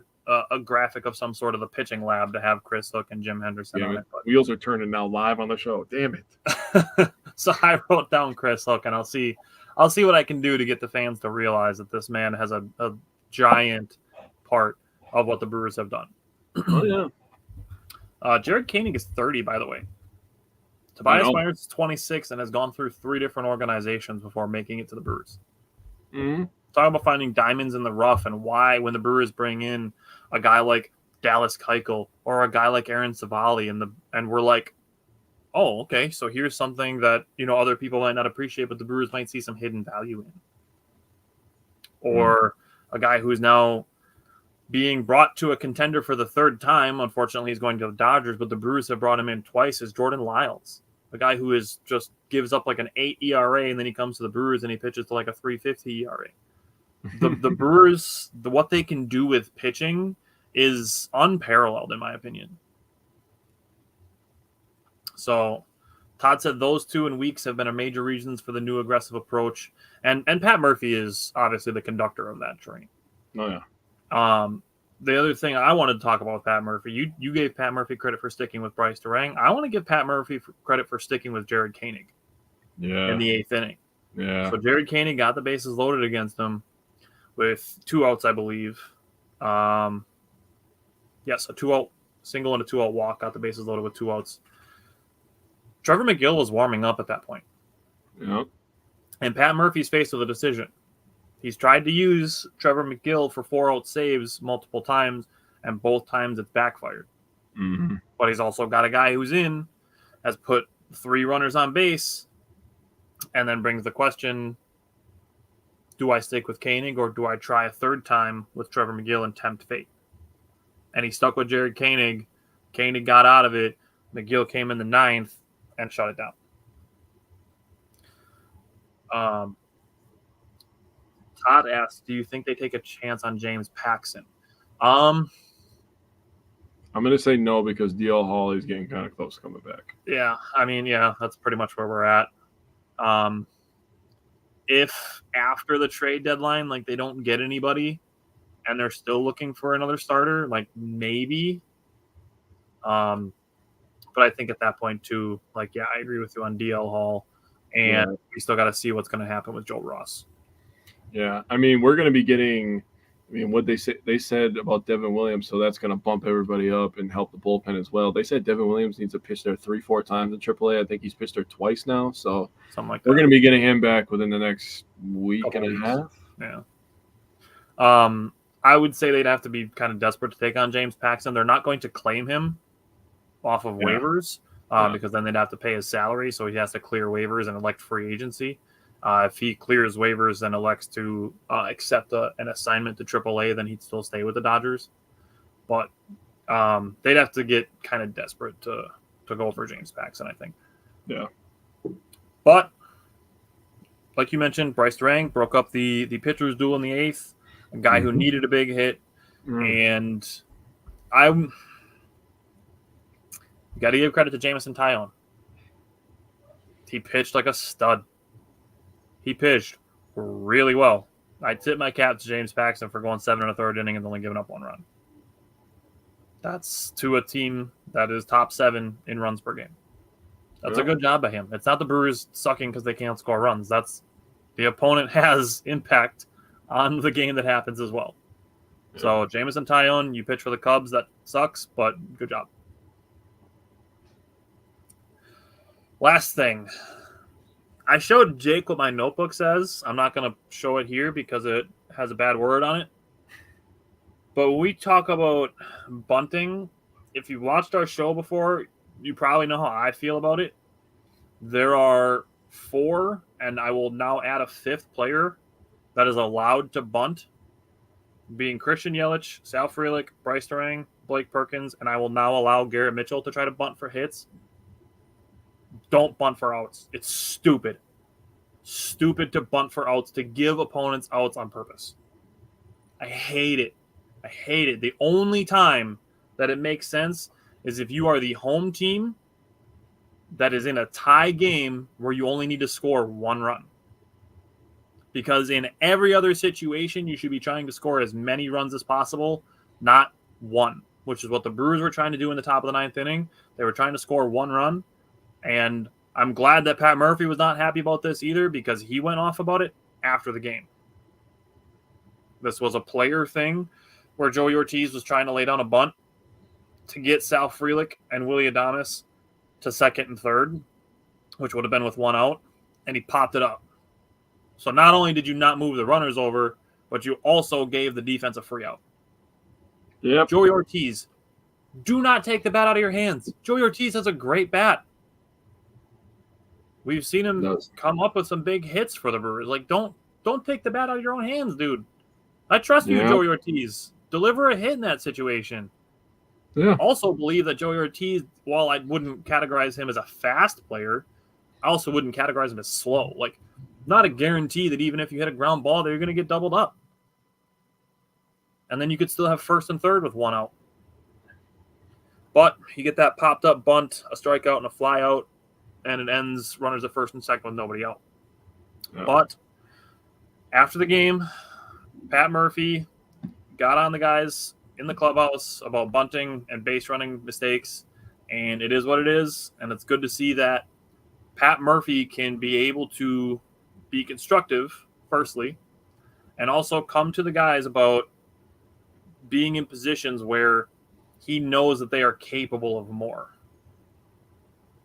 a graphic of some sort of the pitching lab to have Chris Hook and Jim Henderson on it. Wheels are turning now live on the show. Damn it. So I wrote down Chris Hook, and I'll see what I can do to get the fans to realize that this man has a giant part of what the Brewers have done. Oh, yeah. Jared Koenig is 30, by the way. Tobias Myers is 26 and has gone through 3 different organizations before making it to the Brewers. Mm-hmm. Talking about finding diamonds in the rough and why when the Brewers bring in a guy like Dallas Keuchel or a guy like Aaron Savali and we're like, oh, okay, so here's something that, other people might not appreciate, but the Brewers might see some hidden value in. Or a guy who's now being brought to a contender for the third time. Unfortunately, he's going to the Dodgers, but the Brewers have brought him in twice, is Jordan Lyles. A guy who is just gives up like an 8 ERA, and then he comes to the Brewers and he pitches to like a 3.50 ERA. The Brewers, what they can do with pitching is unparalleled, in my opinion. So Todd said those 2 in weeks have been a major reasons for the new aggressive approach. And Pat Murphy is obviously the conductor of that train. Oh, yeah. The other thing I wanted to talk about with Pat Murphy, you gave Pat Murphy credit for sticking with Bryce Durang. I want to give Pat Murphy credit for sticking with Jared Koenig in the 8th inning. Yeah. So Jared Koenig got the bases loaded against him with 2 outs, I believe. Yes, a 2-out single and a 2-out walk, got the bases loaded with 2 outs. Trevor McGill was warming up at that point. Yep. And Pat Murphy's faced with a decision. He's tried to use Trevor McGill for 4-out saves multiple times, and both times it's backfired. Mm-hmm. But he's also got a guy who's has put 3 runners on base, and then brings the question, do I stick with Koenig or do I try a third time with Trevor McGill and tempt fate? And he stuck with Jared Koenig. Koenig got out of it. McGill came in the 9th and shut it down. Todd asked, do you think they take a chance on James Paxton? I'm going to say no because DL Hawley's getting kind of close coming back. Yeah, I mean, that's pretty much where we're at. If after the trade deadline, like, they don't get anybody and they're still looking for another starter, like, maybe. But I think at that point, too, like, yeah, I agree with you on DL Hall. And we still got to see what's going to happen with Joe Ross. Yeah, I mean, we're going to be getting what they said about Devin Williams, so that's going to bump everybody up and help the bullpen as well. They said Devin Williams needs to pitch there 3-4 times in AAA. I think he's pitched there twice now, so something like that. We're going to be getting him back within the next week and a half. Yeah. I would say they'd have to be kind of desperate to take on James Paxton. They're not going to claim him off of waivers because then they'd have to pay his salary, so he has to clear waivers and elect free agency. If he clears waivers and elects to accept an assignment to AAA, then he'd still stay with the Dodgers. But they'd have to get kind of desperate to go for James Paxton, I think. Yeah. But like you mentioned, Bryce Durang broke up the pitcher's duel in the 8th, a guy who needed a big hit. And I got to give credit to Jameson Taillon. He pitched like a stud. He pitched really well. I tip my cap to James Paxton for going 7 1/3 inning and only giving up 1 run. That's to a team that is top 7 in runs per game. That's a good job by him. It's not the Brewers sucking because they can't score runs. That's the opponent has impact on the game that happens as well. Yeah. So Jameson Taillon, you pitch for the Cubs. That sucks, but good job. Last thing. I showed Jake what my notebook says. I'm not going to show it here because it has a bad word on it. But when we talk about bunting, if you've watched our show before, you probably know how I feel about it. There are 4, and I will now add a 5th player that is allowed to bunt, being Christian Yelich, Sal Frelick, Bryce Durang, Blake Perkins, and I will now allow Garrett Mitchell to try to bunt for hits. Don't bunt for outs. It's stupid. Stupid to bunt for outs, to give opponents outs on purpose. I hate it. I hate it. The only time that it makes sense is if you are the home team that is in a tie game where you only need to score 1 run. Because in every other situation, you should be trying to score as many runs as possible, not 1, which is what the Brewers were trying to do in the top of the 9th inning. They were trying to score 1 run. And I'm glad that Pat Murphy was not happy about this either because he went off about it after the game. This was a player thing where Joey Ortiz was trying to lay down a bunt to get Sal Frelick and Willy Adames to 2nd and 3rd, which would have been with 1 out, and he popped it up. So not only did you not move the runners over, but you also gave the defense a free out. Yep. Joey Ortiz, do not take the bat out of your hands. Joey Ortiz has a great bat. We've seen him come up with some big hits for the Brewers. Like, don't take the bat out of your own hands, dude. I trust you, Joey Ortiz. Deliver a hit in that situation. Yeah. Also believe that Joey Ortiz, while I wouldn't categorize him as a fast player, I also wouldn't categorize him as slow. Like, not a guarantee that even if you hit a ground ball, that you're going to get doubled up. And then you could still have first and third with one out. But you get that popped up bunt, a strikeout, and a fly out, and it ends runners at first and second with nobody out. Oh. But after the game, Pat Murphy got on the guys in the clubhouse about bunting and base running mistakes, and it is what it is. And it's good to see that Pat Murphy can be able to be constructive, firstly, and also come to the guys about being in positions where he knows that they are capable of more.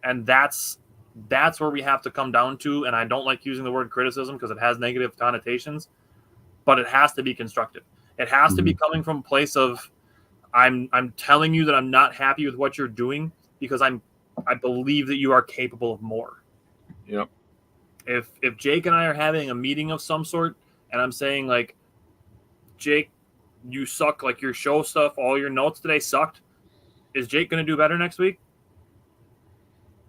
And that's where we have to come down to, and I don't like using the word criticism because it has negative connotations, but it has to be constructive. It has to be coming from a place of, I'm telling you that I'm not happy with what you're doing because I believe that you are capable of more. Yep. If Jake and I are having a meeting of some sort and I'm saying, like, Jake, you suck, like your show stuff, all your notes today sucked, is Jake going to do better next week?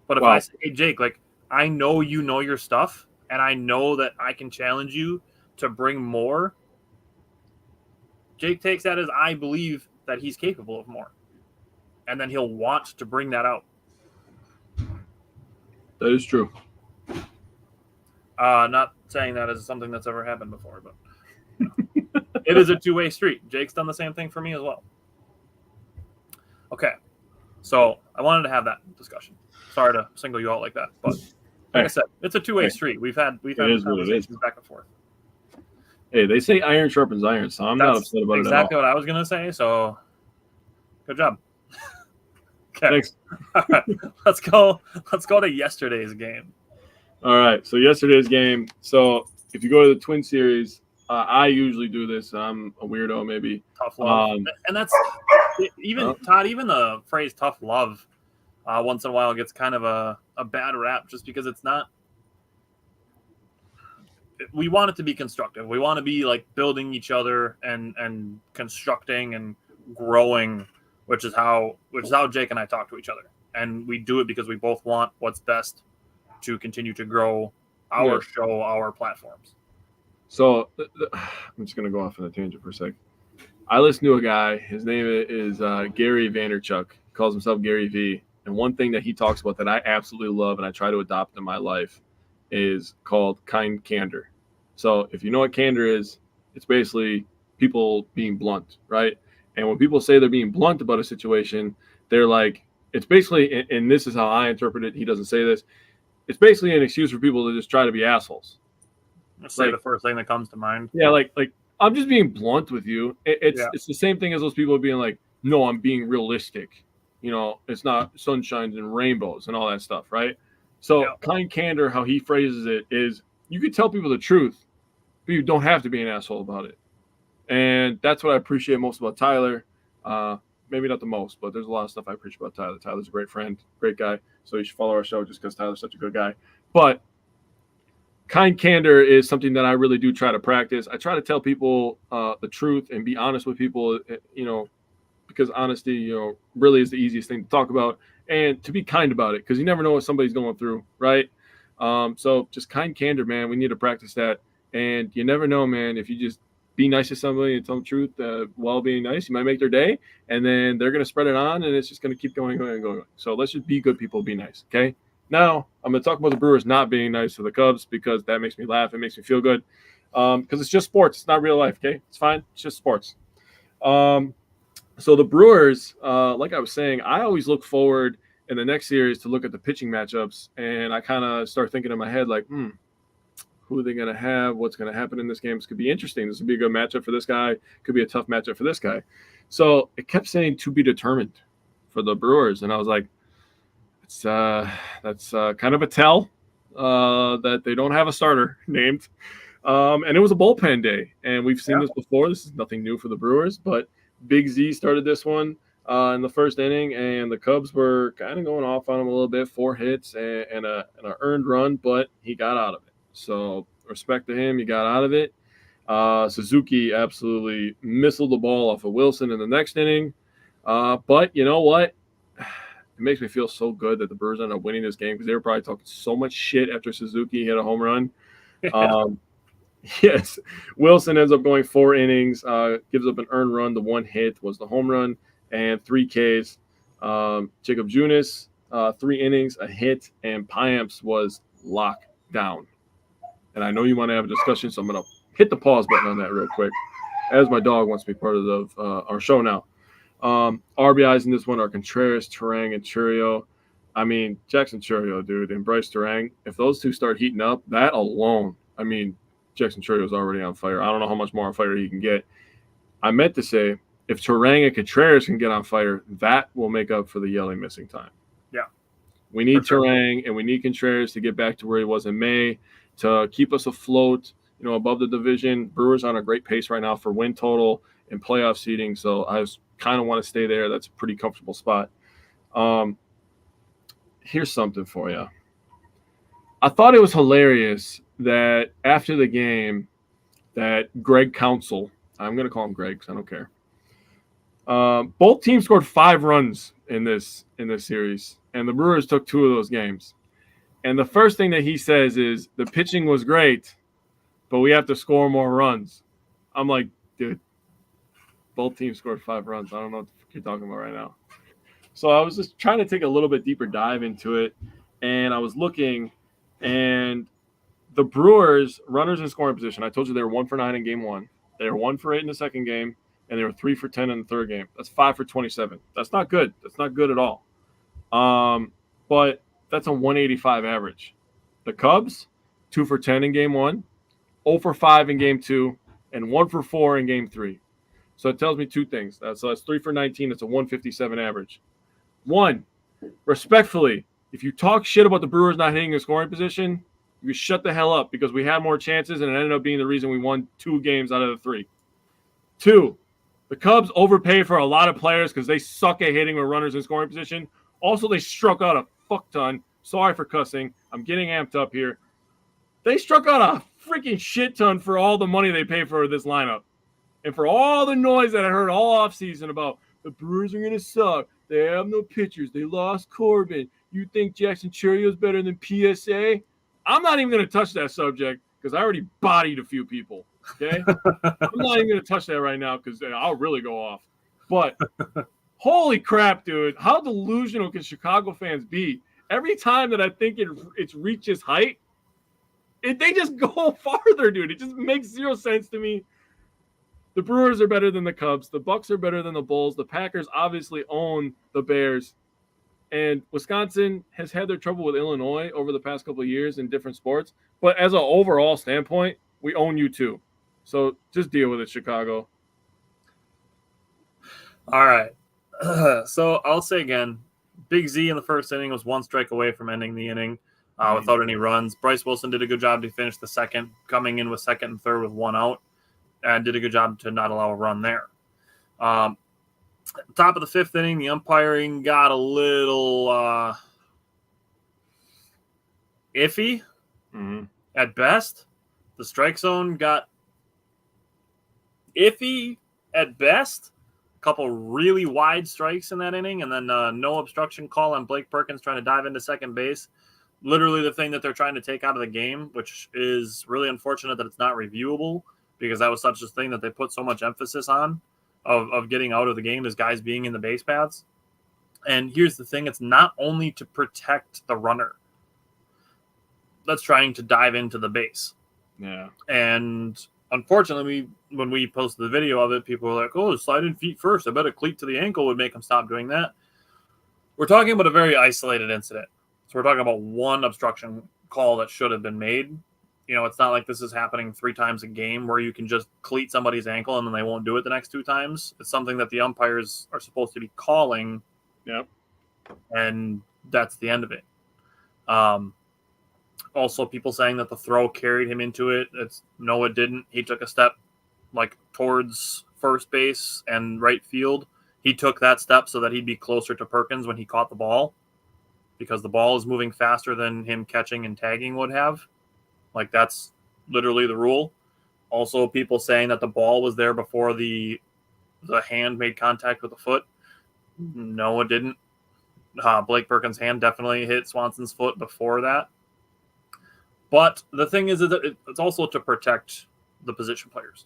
But if I say, hey, Jake, like, I know you know your stuff and I know that I can challenge you to bring more, Jake takes that as I believe that he's capable of more. And then he'll want to bring that out. That is true. Not saying that as something that's ever happened before, but you know, it is a two-way street. Jake's done the same thing for me as well. Okay. So I wanted to have that discussion. Sorry to single you out like that, but like I said, it's a two-way street. We've had conversations back and forth. Hey, they say iron sharpens iron, so I'm not upset about it at all. Exactly what I was going to say, so good job. Okay. Thanks. All right, let's go to yesterday's game. All right, so yesterday's game. So if you go to the Twin Series, I usually do this. I'm a weirdo, maybe. Tough love. And that's even, Todd, even the phrase tough love once in a while gets kind of a bad rap just because it's not. We want it to be constructive. We want to be like building each other and constructing and growing, which is how Jake and I talk to each other. And we do it because we both want what's best to continue to grow our show, our platforms. So I'm just going to go off on a tangent for a sec. I listen to a guy. His name is Gary Vaynerchuk. He calls himself Gary V. And one thing that he talks about that I absolutely love and I try to adopt in my life is called kind candor. So if you know what candor is, it's basically people being blunt, right? And when people say they're being blunt about a situation, they're like, it's basically, and this is how I interpret it, he doesn't say this, it's basically an excuse for people to just try to be assholes. Let's say the first thing that comes to mind. Yeah, like I'm just being blunt with you. It's the same thing as those people being like, no, I'm being realistic. You know, it's not sunshines and rainbows and all that stuff, right? So kind candor, how he phrases it is, you could tell people the truth, but you don't have to be an asshole about it. And that's what I appreciate most about Tyler. Maybe not the most, but there's a lot of stuff I appreciate about Tyler. Tyler's a great friend, great guy. So you should follow our show just because Tyler's such a good guy. But kind candor is something that I really do try to practice. I try to tell people the truth and be honest with people, you know, because honesty, you know, really is the easiest thing to talk about, and to be kind about it because you never know what somebody's going through, right? So just kind candor, man. We need to practice that. And you never know, man, if you just be nice to somebody and tell them the truth while being nice, you might make their day, and then they're going to spread it on, and it's just going to keep going. So let's just be good people, be nice, okay? Now, I'm going to talk about the Brewers not being nice to the Cubs because that makes me laugh. It makes me feel good because it's just sports. It's not real life, okay? It's fine. It's just sports. So the Brewers, like I was saying, I always look forward in the next series to look at the pitching matchups, and I kind of start thinking in my head like, who are they going to have? What's going to happen in this game? This could be interesting. This would be a good matchup for this guy. Could be a tough matchup for this guy. So it kept saying to be determined for the Brewers, and I was like, that's kind of a tell that they don't have a starter named. And it was a bullpen day, and we've seen this before. This is nothing new for the Brewers, but Big Z started this one. in the first inning, and the Cubs were kind of going off on him a little bit, 4 hits and an earned run, but he got out of it. So respect to him, he got out of it. Suzuki absolutely missiled the ball off of Wilson in the next inning. But you know what? It makes me feel so good that the Brewers ended up winning this game because they were probably talking so much shit after Suzuki hit a home run. Yeah. Yes, Wilson ends up going 4 innings, gives up an earned run. The 1 hit was the home run and 3 Ks. Jacob Junis, 3 innings, a hit, and Piamps was locked down. And I know you want to have a discussion, so I'm going to hit the pause button on that real quick, as my dog wants to be part of our show now. RBIs in this one are Contreras, Turang, and Churio. I mean, Jackson Churio, dude, and Bryce Turang, if those two start heating up, that alone, I mean, Jackson Churio is already on fire. I don't know how much more on fire he can get. I meant to say, if Turang and Contreras can get on fire, that will make up for the yelling missing time. Yeah. We need Turang and we need Contreras to get back to where he was in May to keep us afloat, above the division. Brewers on a great pace right now for win total and playoff seeding, so I kind of want to stay there. That's a pretty comfortable spot. Here's something for you. I thought it was hilarious that after the game that Greg Counsell, I'm going to call him Greg because I don't care. Both teams scored 5 runs in this series, and the Brewers took 2 of those games. And the first thing that he says is the pitching was great, but we have to score more runs. I'm like, dude, both teams scored 5 runs. I don't know what the fuck you're talking about right now. So I was just trying to take a little bit deeper dive into it, and I was looking, and the Brewers, runners in scoring position, I told you they were 1 for 9 in game 1. They were 1 for 8 in the second game, and they were 3 for 10 in the third game. That's 5 for 27. That's not good. That's not good at all. But that's a 185 average. The Cubs, 2 for 10 in game 1, 0 for 5 in game 2, and 1 for 4 in game 3. So it tells me 2 things. So that's 3 for 19. That's a 157 average. 1, respectfully, if you talk shit about the Brewers not hitting a scoring position, you shut the hell up because we had more chances and it ended up being the reason we won 2 games out of the 3. 2, the Cubs overpay for a lot of players because they suck at hitting with runners in scoring position. Also, they struck out a fuck ton. Sorry for cussing. I'm getting amped up here. They struck out a freaking shit ton for all the money they pay for this lineup. And for all the noise that I heard all offseason about the Brewers are going to suck. They have no pitchers. They lost Corbin. You think Jackson Churio is better than PSA? I'm not even going to touch that subject because I already bodied a few people. Okay? I'm not even going to touch that right now because I'll really go off. But holy crap, dude. How delusional can Chicago fans be? Every time that I think it's reached its height, they just go farther, dude. It just makes 0 sense to me. The Brewers are better than the Cubs. The Bucks are better than the Bulls. The Packers obviously own the Bears. And Wisconsin has had their trouble with Illinois over the past couple of years in different sports. But as an overall standpoint, we own you too. So just deal with it, Chicago. All right. So I'll say again, Big Z in the first inning was 1 strike away from ending the inning without any runs. Bryce Wilson did a good job to finish the second, coming in with second and third with 1 out, and did a good job to not allow a run there. Top of the 5th inning, the umpiring got a little iffy at best. The strike zone got iffy at best. A couple really wide strikes in that inning, and then no obstruction call on Blake Perkins trying to dive into second base. Literally the thing that they're trying to take out of the game, which is really unfortunate that it's not reviewable because that was such a thing that they put so much emphasis on of getting out of the game is guys being in the base paths. And here's the thing. It's not only to protect the runner that's trying to dive into the base. Yeah. And unfortunately, when we posted the video of it, people were like, oh, slide in feet first. I bet a cleat to the ankle would make him stop doing that. We're talking about a very isolated incident. So we're talking about 1 obstruction call that should have been made. It's not like this is happening 3 times a game where you can just cleat somebody's ankle and then they won't do it the next 2 times. It's something that the umpires are supposed to be calling. Yep. And that's the end of it. Also, people saying that the throw carried him into it. No, it didn't. He took a step towards first base and right field. he took that step so that he'd be closer to Perkins when he caught the ball, because the ball is moving faster than him catching and tagging would have. Like, that's literally the rule. Also, people saying that the ball was there before the hand made contact with the foot. No, it didn't. Blake Perkins' hand definitely hit Swanson's foot before that. But the thing is that it's also to protect the position players.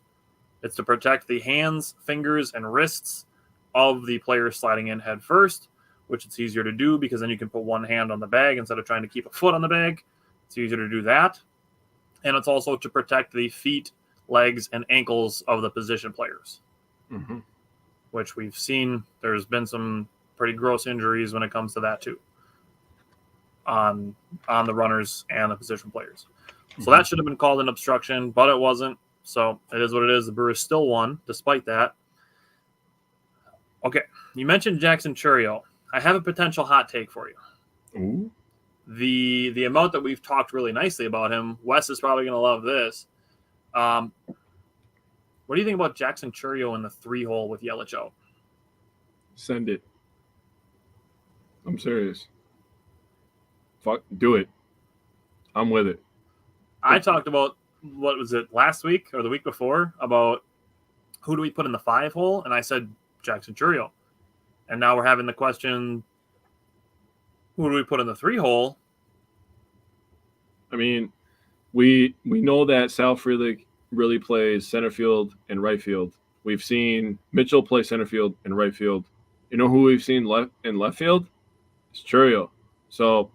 It's to protect the hands, fingers, and wrists of the players sliding in head first, which it's easier to do because then you can put one hand on the bag instead of trying to keep a foot on the bag. It's easier to do that. And it's also to protect the feet, legs, and ankles of the position players, which we've seen. There's been some pretty gross injuries when it comes to that too, on the runners and the position players. So that should have been called an obstruction, but it wasn't. So it is what it is. The Brewers still won despite that. Okay, you mentioned Jackson Chourio. I have a potential hot take for you. Ooh. The amount that we've talked really nicely about him, Wes is probably going to love this. What do you think about Jackson Chourio in the 3-hole with Yelich out? Send it. I'm serious. Fuck, do it. I'm with it. I talked about, what was it, last week or the week before, about who do we put in the 5-hole, and I said Jackson Chourio. And now we're having the question, who do we put in the 3-hole? I mean, we know that Sal Frelick really plays center field and right field. We've seen Mitchell play center field and right field. You know who we've seen left field? It's Chourio. So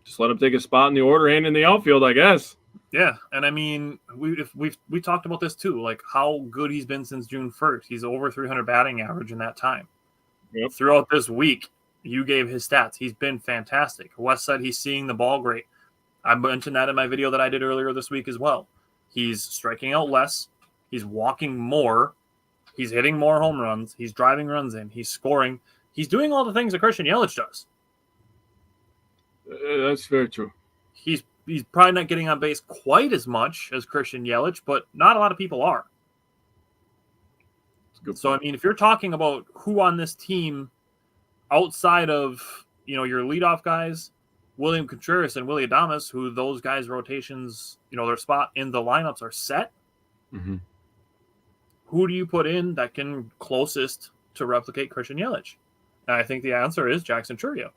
just let him take a spot in the order and in the outfield, I guess. Yeah, and I mean, we talked about this too, like how good he's been since June 1st. He's over 300 batting average in that time. Yep. Throughout this week, you gave his stats. He's been fantastic. Wes said he's seeing the ball great. I mentioned that in my video that I did earlier this week as well. He's striking out less. He's walking more. He's hitting more home runs. He's driving runs in. He's scoring. He's doing all the things that Christian Yelich does. That's very true. He's probably not getting on base quite as much as Christian Yelich, but not a lot of people are. So, I mean, if you're talking about who on this team outside of, your leadoff guys, William Contreras and Willie Adames, who those guys' rotations, their spot in the lineups are set, who do you put in that can closest to replicate Christian Yelich? And I think the answer is Jackson Chourio,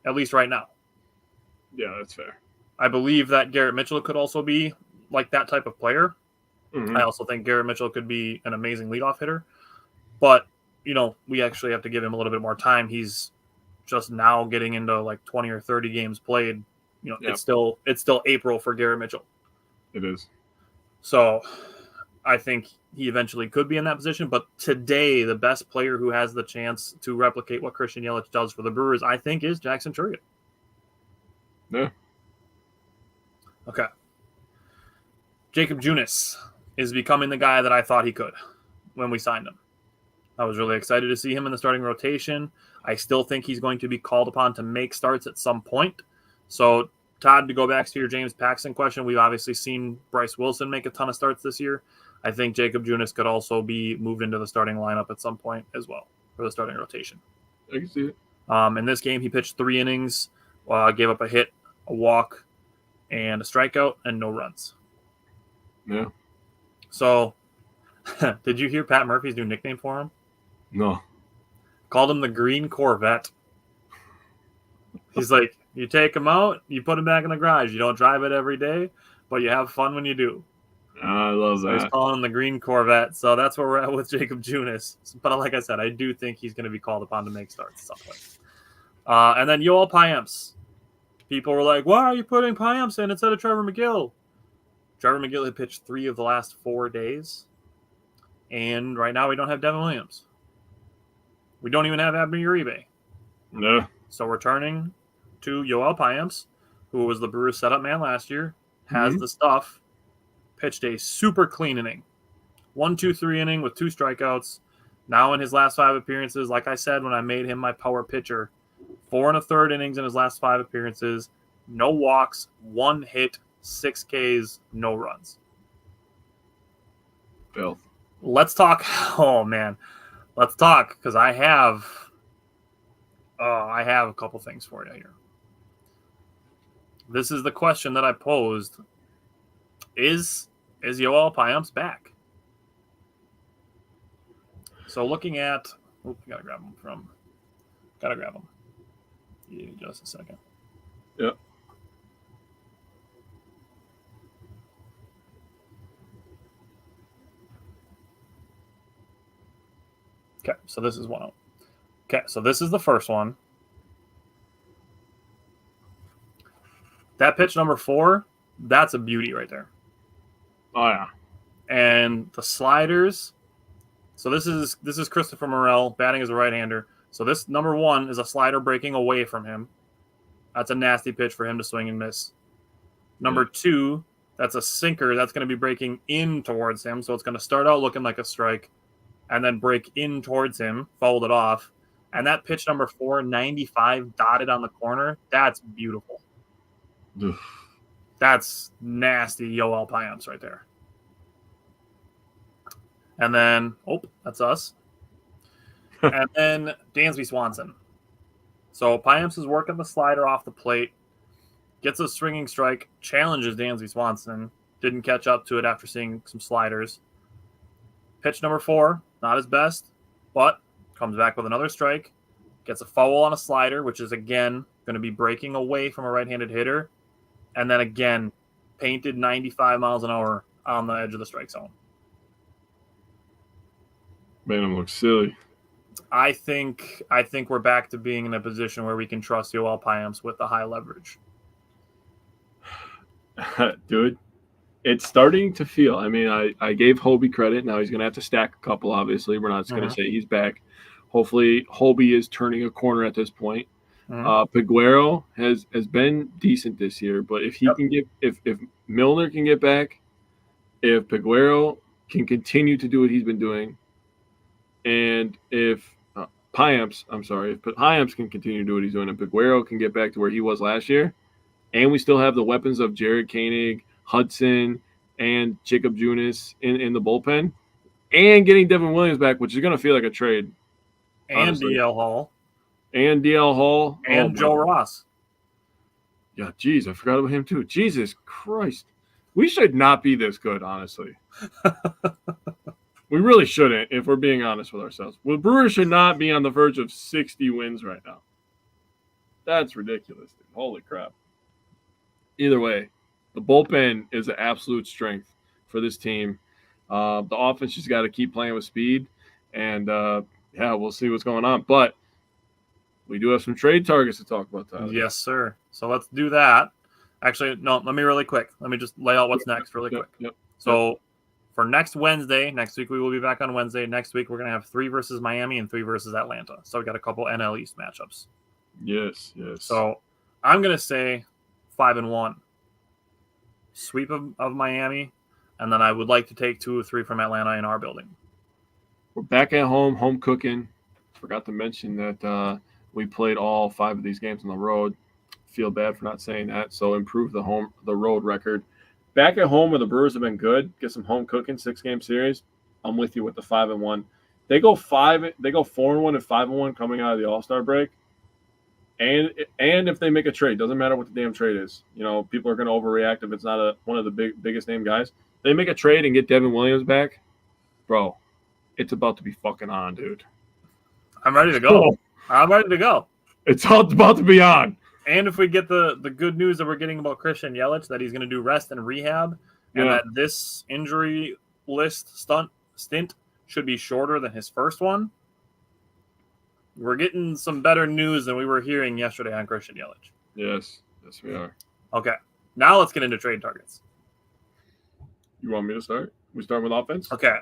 at least right now. Yeah, that's fair. I believe that Garrett Mitchell could also be like that type of player. I also think Garrett Mitchell could be an amazing leadoff hitter. But, we actually have to give him a little bit more time. He's just now getting into like 20 or 30 games played. It's still April for Garrett Mitchell. It is. So I think he eventually could be in that position. But today, the best player who has the chance to replicate what Christian Yelich does for the Brewers, I think, is Jackson Chourio. Yeah. Okay. Jacob Junis is becoming the guy that I thought he could when we signed him. I was really excited to see him in the starting rotation. I still think he's going to be called upon to make starts at some point. So, Todd, to go back to your James Paxton question, we've obviously seen Bryce Wilson make a ton of starts this year. I think Jacob Junis could also be moved into the starting lineup at some point as well for the starting rotation. I can see it. In this game, he pitched 3 innings, gave up a hit, a walk, and a strikeout, and no runs. Yeah. So, did you hear Pat Murphy's new nickname for him? No. Called him the Green Corvette. He's like, you take him out, you put him back in the garage. You don't drive it every day, but you have fun when you do. I love So that. he's calling him the Green Corvette. So that's where we're at with Jacob Junis. But like I said, I do think he's going to be called upon to make starts at some point. And then Yoel Payamps. People were like, why are you putting Payamps in instead of Trevor McGill? Trevor McGill had pitched 3 of the last 4 days. And right now we don't have Devin Williams. We don't even have Abner Uribe. No. So we're turning to Yoel Payamps, who was the Brewers setup man last year, has the stuff, pitched a super clean inning. 1-2-3 inning with 2 strikeouts. Now in his last 5 appearances, like I said when I made him my power pitcher, 4 1/3 innings in his last 5 appearances, no walks, 1 hit, 6 Ks, no runs. Filth. Let's talk. Oh, man. let's talk because I have a couple things for you here. This is the question that I posed. Is Yoel Payamps back? So looking at, gotta grab him. Yeah, just a second. Yep. Okay, so this is one. Okay, so this is the first one. That pitch number 4, that's a beauty right there. Oh yeah. And the sliders. So this is Christopher Morel batting as a right-hander. So this number 1 is a slider breaking away from him. That's a nasty pitch for him to swing and miss. Number 2, that's a sinker that's going to be breaking in towards him. So it's going to start out looking like a strike and then break in towards him, fouled it off. And that pitch number 4, 95 dotted on the corner, that's beautiful. Oof. That's nasty Yoel Payamps right there. And then, that's us. And then Dansby Swanson. So Payamps is working the slider off the plate, gets a swinging strike, challenges Dansby Swanson, didn't catch up to it after seeing some sliders. Pitch number 4, not his best, but comes back with another strike, gets a foul on a slider, which is, again, going to be breaking away from a right-handed hitter, and then, again, painted 95 miles an hour on the edge of the strike zone. Made him look silly. I think we're back to being in a position where we can trust Yoel Payamps with the high leverage. Dude, it's starting to feel. I mean, I gave Hobie credit. Now he's going to have to stack a couple, obviously. We're not just going to say he's back. Hopefully, Hobie is turning a corner at this point. Peguero has been decent this year, but if he can get if Milner can get back, if Peguero can continue to do what he's been doing, and if Payamps can continue to do what he's doing, and Peguero can get back to where he was last year, and we still have the weapons of Jared Koenig, Hudson, and Jacob Junis in the bullpen, and getting Devin Williams back, which is going to feel like a trade. And honestly. DL Hall. And DL Hall. And Joe Ross. Yeah, geez, I forgot about him too. Jesus Christ. We should not be this good, honestly. We really shouldn't, if we're being honest with ourselves. The Brewers should not be on the verge of 60 wins right now. That's ridiculous, dude. Holy crap. Either way, the bullpen is an absolute strength for this team. The offense just got to keep playing with speed, and we'll see what's going on. But we do have some trade targets to talk about, Tyler. Yes, sir. So let's do that. Actually, no, let me really quick. Let me just lay out what's next really quick. So for next Wednesday, next week we will be back on Wednesday. Next week we're going to have 3 versus Miami and 3 versus Atlanta. So we got a couple NL East matchups. Yes. So I'm going to say 5-1. Sweep of Miami, and then I would like to take 2 or 3 from Atlanta in our building. We're back at home cooking. Forgot to mention that we played all 5 of these games on the road. Feel bad for not saying that. So improve the road record. Back at home where the Brewers have been good. Get some home cooking, 6-game series. I'm with you with the 5-1. They go 4-1 and 5-1 coming out of the All-Star break. And if they make a trade, doesn't matter what the damn trade is. You know, people are going to overreact if it's not one of the biggest name guys. They make a trade and get Devin Williams back, bro. It's about to be fucking on, dude. I'm ready to go. I'm ready to go. It's all about to be on. And if we get the good news that we're getting about Christian Yelich, that he's going to do rest and rehab, and that this injury list stint should be shorter than his first one, we're getting some better news than we were hearing yesterday on Christian Yelich. Yes, we are. Okay, now let's get into trade targets. You want me to start? We start with offense? Okay,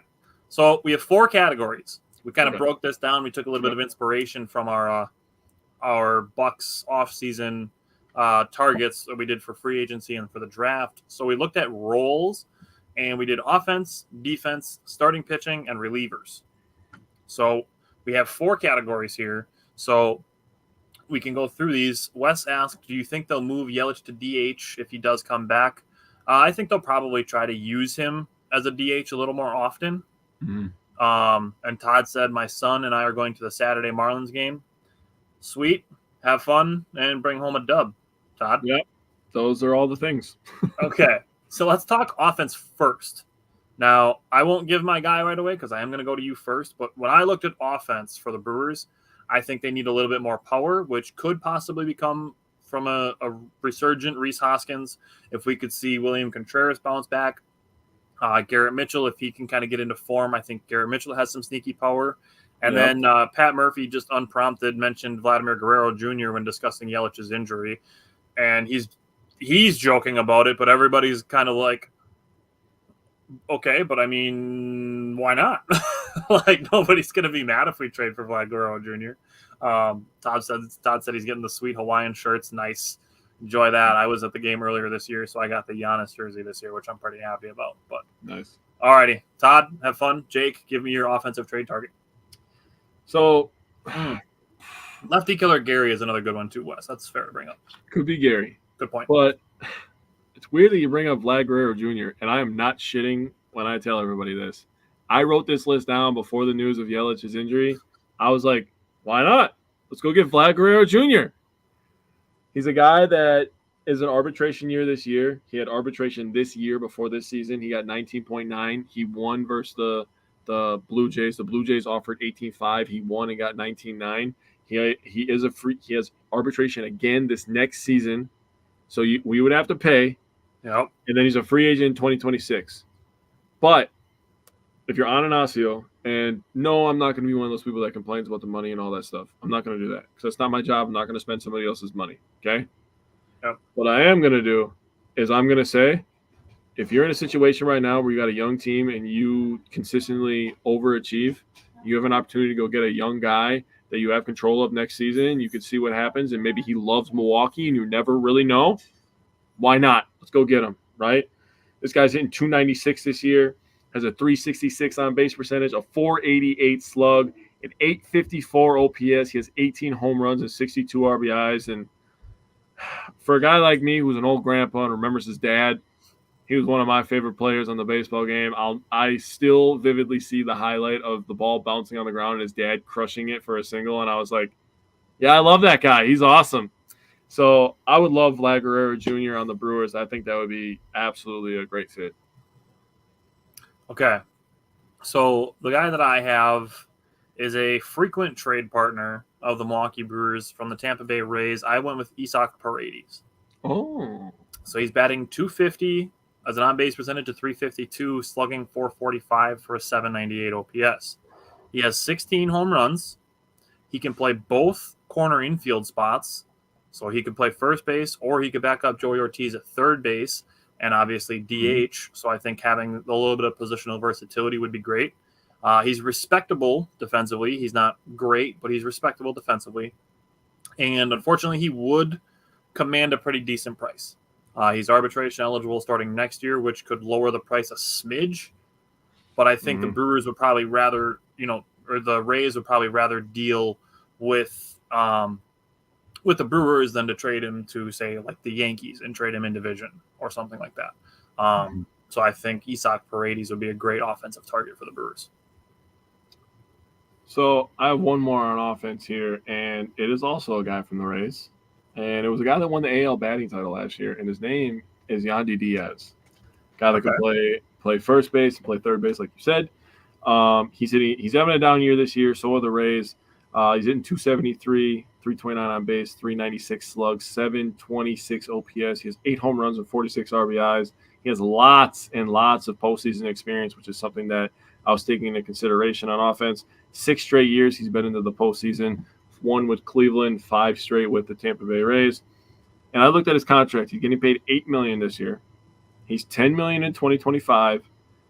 so we have 4 categories. We kind of broke this down. We took a little bit of inspiration from our Bucks offseason targets that we did for free agency and for the draft. So we looked at roles, and we did offense, defense, starting pitching, and relievers. So we have 4 categories here. So we can go through these. Wes asked, do you think they'll move Yelich to DH if he does come back? I think they'll probably try to use him as a DH a little more often. Mm-hmm. And Todd said my son and I are going to the Saturday Marlins game. Sweet. Have fun and bring home a dub. Todd? Yep. Those are all the things. Okay. So let's talk offense first. Now, I won't give my guy right away because I am going to go to you first. But when I looked at offense for the Brewers, I think they need a little bit more power, which could possibly become from a resurgent Rhys Hoskins. If we could see William Contreras bounce back, Garrett Mitchell, if he can kind of get into form, I think Garrett Mitchell has some sneaky power. And then Pat Murphy, just unprompted, mentioned Vladimir Guerrero Jr. when discussing Yelich's injury. And he's joking about it, but everybody's kind of like, okay, but I mean, why not? Like, nobody's going to be mad if we trade for Vlad Guerrero Jr. Todd said he's getting the sweet Hawaiian shirts. Nice. Enjoy that. I was at the game earlier this year, so I got the Giannis jersey this year, which I'm pretty happy about. But Nice. All righty. Todd, have fun. Jake, give me your offensive trade target. So, Lefty killer Gary is another good one too, Wes. That's fair to bring up. could be Gary. Good point. But it's weird that you bring up Vlad Guerrero Jr., and I am not shitting when I tell everybody this. I wrote this list down before the news of Yelich's injury. I was like, why not? Let's go get Vlad Guerrero Jr. He's a guy that is an arbitration year this year. He had arbitration this year before this season. He got 19.9. He won versus the Blue Jays. The Blue Jays offered 18.5. He won and got 19.9. He has arbitration again this next season. So we would have to pay. Yep. And then he's a free agent in 2026. But if you're Ananasio, and no, I'm not going to be one of those people that complains about the money and all that stuff. I'm not going to do that because that's not my job. I'm not going to spend somebody else's money. Okay? Yep. What I am going to do is I'm going to say, if you're in a situation right now where you got a young team and you consistently overachieve, you have an opportunity to go get a young guy that you have control of next season. You could see what happens, and maybe he loves Milwaukee and you never really know. Why not? Let's go get him, right? This guy's hitting 296 this year, has a 366 on base percentage, a 488 slug, an 854 OPS. He has 18 home runs and 62 RBIs. And for a guy like me who's an old grandpa and remembers his dad, he was one of my favorite players on the baseball game. I still vividly see the highlight of the ball bouncing on the ground and his dad crushing it for a single. And I was like, yeah, I love that guy. He's awesome. So I would love Vlad Guerrero Jr. on the Brewers. I think that would be absolutely a great fit. Okay. So the guy that I have is a frequent trade partner of the Milwaukee Brewers from the Tampa Bay Rays. I went with Isaac Paredes. Oh. So he's batting .250 as an on-base percentage of .352, slugging .445 for a .798 OPS. He has 16 home runs. He can play both corner infield spots. So he could play first base, or he could back up Joey Ortiz at third base, and obviously DH. So I think having a little bit of positional versatility would be great. He's respectable defensively. He's not great, but he's respectable defensively. And unfortunately, he would command a pretty decent price. He's arbitration eligible starting next year, which could lower the price a smidge. But I think the Brewers would probably rather, or the Rays would probably rather deal with the Brewers than to trade him to, say, like the Yankees and trade him in division or something like that. So I think Isaac Paredes would be a great offensive target for the Brewers. So I have one more on offense here, and it is also a guy from the Rays. And it was a guy that won the AL batting title last year, and his name is Yandy Diaz. Guy that could play first base and play third base, like you said. He's having a down year this year, so are the Rays. He's hitting 273, 329 on base, 396 slugs, 726 OPS. He has 8 home runs and 46 RBIs. He has lots and lots of postseason experience, which is something that I was taking into consideration on offense. 6 straight years he's been into the postseason. 1 with Cleveland, 5 straight with the Tampa Bay Rays. And I looked at his contract. He's getting paid $8 million this year. He's $10 million in 2025.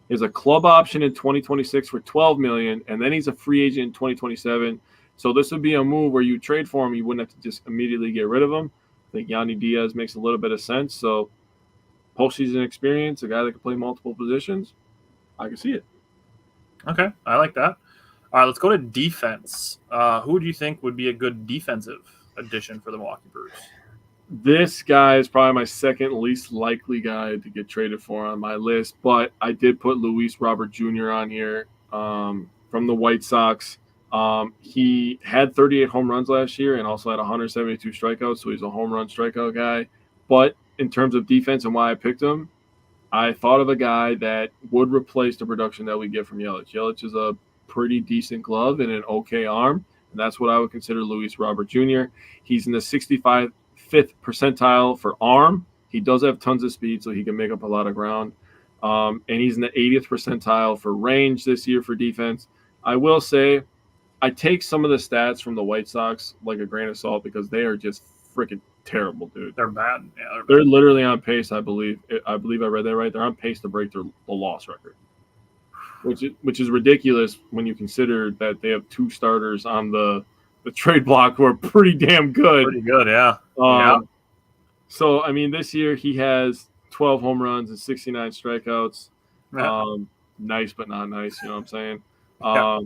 He has a club option in 2026 for $12 million, and then he's a free agent in 2027. So this would be a move where you trade for him. You wouldn't have to just immediately get rid of him. I think Yandy Diaz makes a little bit of sense. So postseason experience, a guy that can play multiple positions, I can see it. Okay, I like that. All right, let's go to defense. Who do you think would be a good defensive addition for the Milwaukee Brewers? This guy is probably my second least likely guy to get traded for on my list, but I did put Luis Robert Jr. on here. from the White Sox. He had 38 home runs last year and also had 172 strikeouts, so he's a home run strikeout guy. But in terms of defense and why I picked him, I thought of a guy that would replace the production that we get from Yelich. Yelich is a pretty decent glove and an okay arm, and that's what I would consider Luis Robert Jr. He's in the 65th percentile for arm. He does have tons of speed, so he can make up a lot of ground. And he's in the 80th percentile for range this year for defense. I will say I take some of the stats from the White Sox like a grain of salt because they are just freaking terrible, dude. They're bad. Yeah, They're literally on pace, I believe. I believe I read that right. They're on pace to break the loss record, which is ridiculous when you consider that they have two starters on the trade block who are pretty damn good. Pretty good, yeah. So, I mean, this year he has 12 home runs and 69 strikeouts. Yeah. Nice, but not nice. You know what I'm saying? Yeah.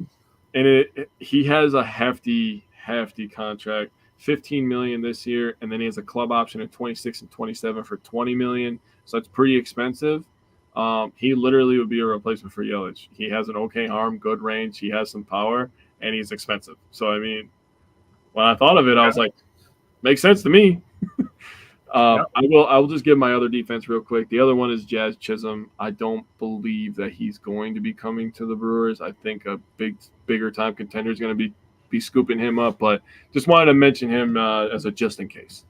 And he has a hefty contract, $15 million this year, and then he has a club option at 26 and 27 for $20 million. So that's pretty expensive. He literally would be a replacement for Yelich. He has an okay arm, good range, he has some power, and he's expensive. So I mean, when I thought of it, I was like, makes sense to me. I will just give my other defense real quick. The other one is Jazz Chisholm. I don't believe that he's going to be coming to the Brewers. I think a bigger time contender is going to be scooping him up, but just wanted to mention him as a just in case.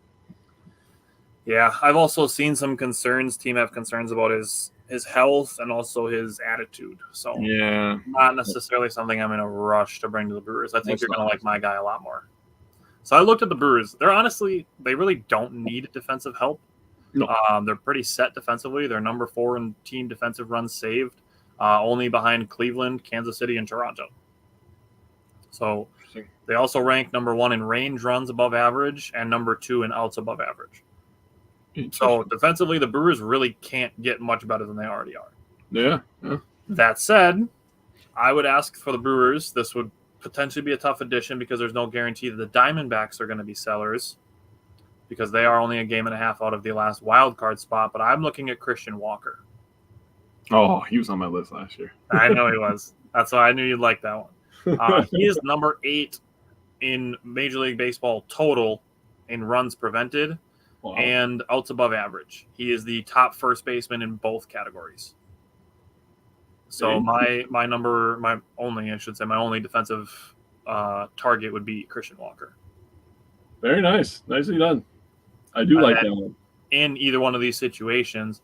Yeah, I've also seen some concerns. Team have concerns about his health and also his attitude. So yeah, not necessarily something I'm in a rush to bring to the Brewers. I think you're going to like my guy a lot more. So I looked at the Brewers. They really don't need defensive help. No. They're pretty set defensively. They're number 4 in team defensive runs saved, only behind Cleveland, Kansas City, and Toronto. So they also rank number 1 in range runs above average and number 2 in outs above average. So defensively, the Brewers really can't get much better than they already are. Yeah. That said, I would ask for the Brewers. This would potentially be a tough addition because there's no guarantee that the Diamondbacks are going to be sellers because they are only a game and a half out of the last wild card spot. But I'm looking at Christian Walker. Oh, he was on my list last year. I know he was. That's why I knew you'd like that one. He is number 8 in Major League Baseball total in runs prevented. Wow. And outs above average. He is the top first baseman in both categories. So my only defensive target would be Christian Walker. Very nice. Nicely done. I do like that one. In either one of these situations,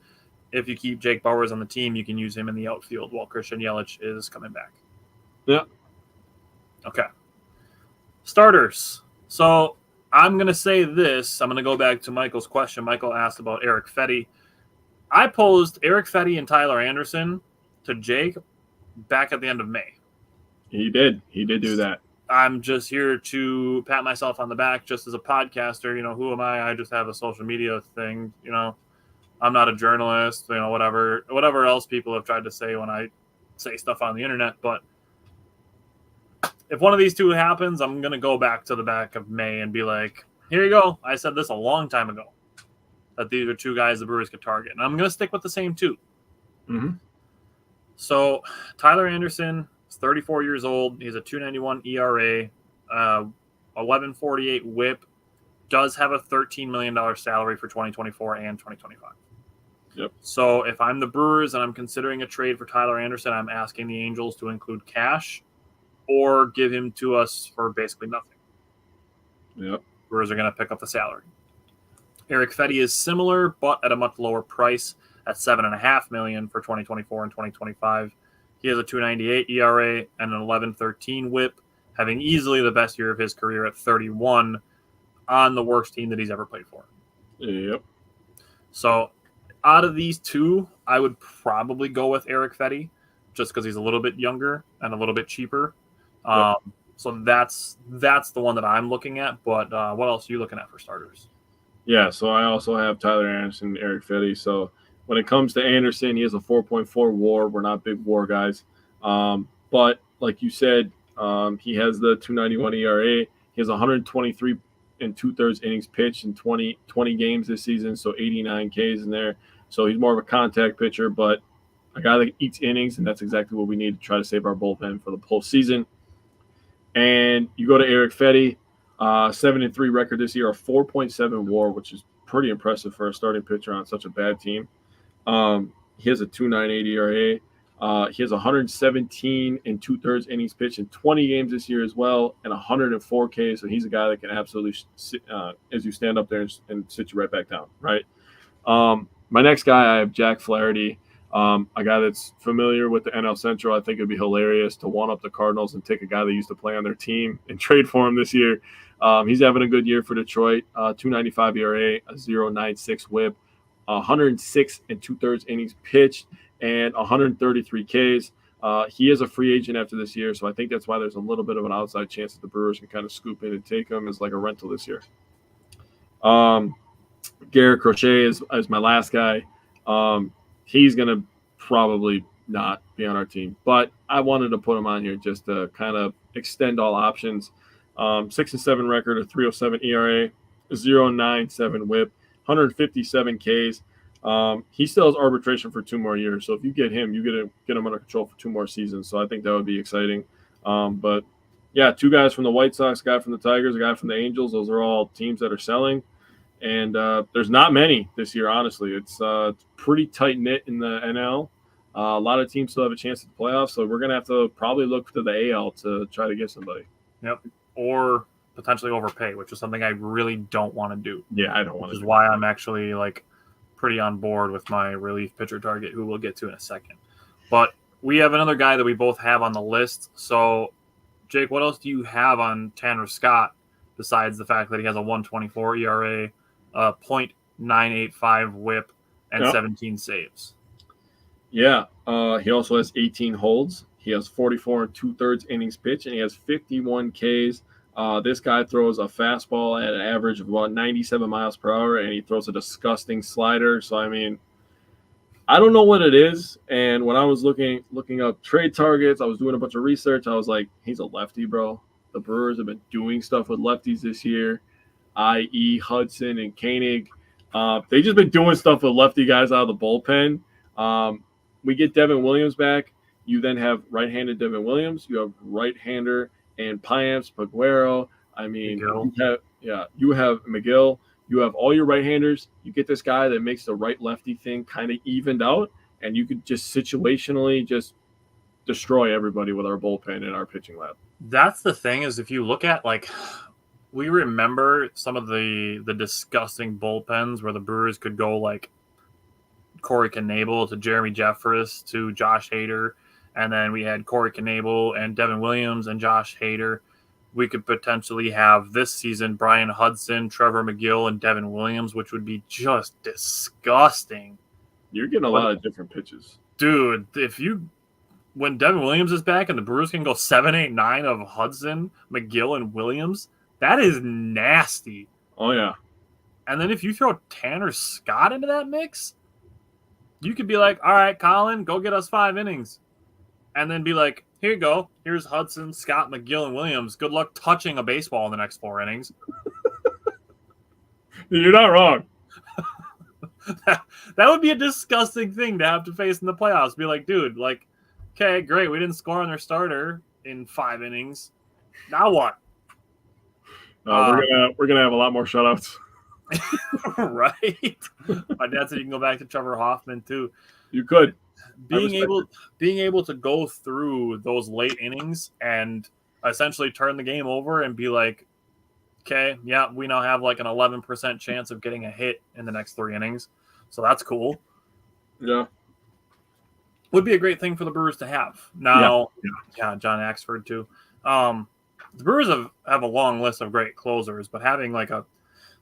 if you keep Jake Bauers on the team, you can use him in the outfield while Christian Yelich is coming back. Yeah. Okay. Starters. So I'm going to say this. I'm going to go back to Michael's question. Michael asked about Eric Fetty. I posed Eric Fetty and Tyler Anderson to Jake back at the end of May. He did do that. I'm just here to pat myself on the back just as a podcaster. Who am I? I just have a social media thing. I'm not a journalist, whatever else people have tried to say when I say stuff on the internet. But if one of these two happens, I'm going to go back to the back of May and be like, here you go. I said this a long time ago, that these are two guys the Brewers could target. And I'm going to stick with the same two. Mm-hmm. So Tyler Anderson is 34 years old. He's a 2.91 ERA, 11.48 WHIP, does have a $13 million salary for 2024 and 2025. Yep. So if I'm the Brewers and I'm considering a trade for Tyler Anderson, I'm asking the Angels to include cash or give him to us for basically nothing. Yep. Brewers are going to pick up the salary. Eric Fetty is similar, but at a much lower price at $7.5 million for 2024 and 2025. He has a 2.98 ERA and an 11.13 WHIP, having easily the best year of his career at 31 on the worst team that he's ever played for. Yep. So out of these two, I would probably go with Eric Fetty just because he's a little bit younger and a little bit cheaper. Yep. So that's the one that I'm looking at. But what else are you looking at for starters? Yeah, so I also have Tyler Anderson and Eric Fetty. So when it comes to Anderson, he has a 4.4 WAR. We're not big WAR guys. But like you said, he has the 2.91 ERA. He has 123 and 2/3 innings pitched in 20 games this season, so 89 Ks in there. So he's more of a contact pitcher, but a guy that eats innings, and that's exactly what we need to try to save our bullpen for the postseason. And you go to Eric Fetty, 7-3 record this year, a 4.7 WAR, which is pretty impressive for a starting pitcher on such a bad team. He has a 2.98 ERA. He has 117 and 2/3 innings pitched in 20 games this year as well, and 104 Ks. So he's a guy that can absolutely, as you stand up there and sit you right back down, right? My next guy, I have Jack Flaherty, a guy that's familiar with the NL Central. I think it'd be hilarious to one-up the Cardinals and take a guy that used to play on their team and trade for him this year. He's having a good year for Detroit, 2.95 ERA, a 0.96 WHIP, 106 and 2/3 innings pitched, and 133 Ks. He is a free agent after this year, so I think that's why there's a little bit of an outside chance that the Brewers can kind of scoop in and take him as like a rental this year. Garrett Crochet is my last guy. He's going to probably not be on our team, but I wanted to put him on here just to kind of extend all options. 6-7 record, a 3.07 ERA, 0.97 WHIP, 157 Ks. He still has arbitration for 2 more years. So if you get him, you get him under control for 2 more seasons. So I think that would be exciting. But yeah, 2 guys from the White Sox, a guy from the Tigers, a guy from the Angels. Those are all teams that are selling. And there's not many this year, honestly. It's pretty tight knit in the NL. A lot of teams still have a chance at the playoffs. So we're going to have to probably look to the AL to try to get somebody. Yep. Or potentially overpay, which is something I really don't want to do. Yeah, I don't want to. Which is why I'm actually pretty on board with my relief pitcher target, who we'll get to in a second. But we have another guy that we both have on the list. So, Jake, what else do you have on Tanner Scott besides the fact that he has a 1.24 ERA, 0.985 WHIP, and 17 saves? Yeah, he also has 18 holds. He has 44 and 2/3 innings pitched, and he has 51 Ks. This guy throws a fastball at an average of about 97 miles per hour, and he throws a disgusting slider. So, I mean, I don't know what it is. And when I was looking up trade targets, I was doing a bunch of research. I was like, he's a lefty, bro. The Brewers have been doing stuff with lefties this year, i.e. Hudson and Koenig. They've just been doing stuff with lefty guys out of the bullpen. We get Devin Williams back. You then have right-handed Devin Williams. You have right-hander and Payamps, Paguero. I mean, you have McGill. You have all your right-handers. You get this guy that makes the right-lefty thing kind of evened out, and you could just situationally just destroy everybody with our bullpen and our pitching lab. That's the thing is if you look at, we remember some of the disgusting bullpens where the Brewers could go Corey Knebel to Jeremy Jeffress to Josh Hader. And then we had Corey Knebel and Devin Williams and Josh Hader. We could potentially have this season Brian Hudson, Trevor McGill, and Devin Williams, which would be just disgusting. You're getting a lot of different pitches. Dude, when Devin Williams is back and the Brewers can go 7, 8, 9 of Hudson, McGill, and Williams, that is nasty. Oh, yeah. And then if you throw Tanner Scott into that mix, you could be like, all right, Colin, go get us 5 innings. And then be like, here you go. Here's Hudson, Scott, McGill, and Williams. Good luck touching a baseball in the next 4 innings. You're not wrong. That would be a disgusting thing to have to face in the playoffs. Be like, dude, okay, great. We didn't score on their starter in 5 innings. Now what? We're gonna have a lot more shutouts. Right? My dad said you can go back to Trevor Hoffman too. You could. Being able to go through those late innings and essentially turn the game over and be like, okay, yeah, we now have an 11% chance of getting a hit in the next 3 innings. So that's cool. Yeah. Would be a great thing for the Brewers to have. Now, yeah John Axford too. The Brewers have a long list of great closers, but having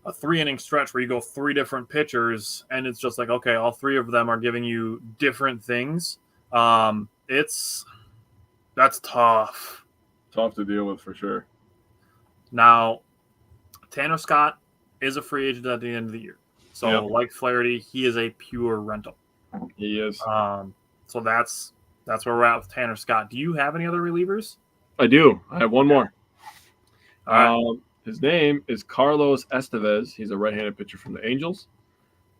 a 3-inning stretch where you go 3 different pitchers and it's just okay, all 3 of them are giving you different things. That's tough. Tough to deal with for sure. Now, Tanner Scott is a free agent at the end of the year. So like Flaherty, he is a pure rental. He is. So that's where we're at with Tanner Scott. Do you have any other relievers? I do. I have one more. All right. His name is Carlos Estevez. He's a right-handed pitcher from the Angels.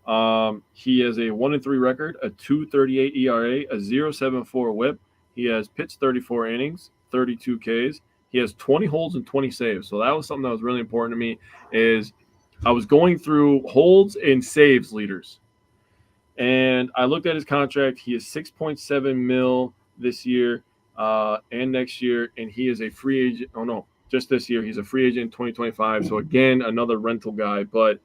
He has a 1-3 record, a 2.38 ERA, a 0.74 WHIP. He has pitched 34 innings, 32 Ks. He has 20 holds and 20 saves. So that was something that was really important to me. Is I was going through holds and saves leaders, and I looked at his contract. He is 6.7 mil this year and next year, and he is a free agent. Oh no, just this year he's a free agent in 2025. So again, another rental guy, but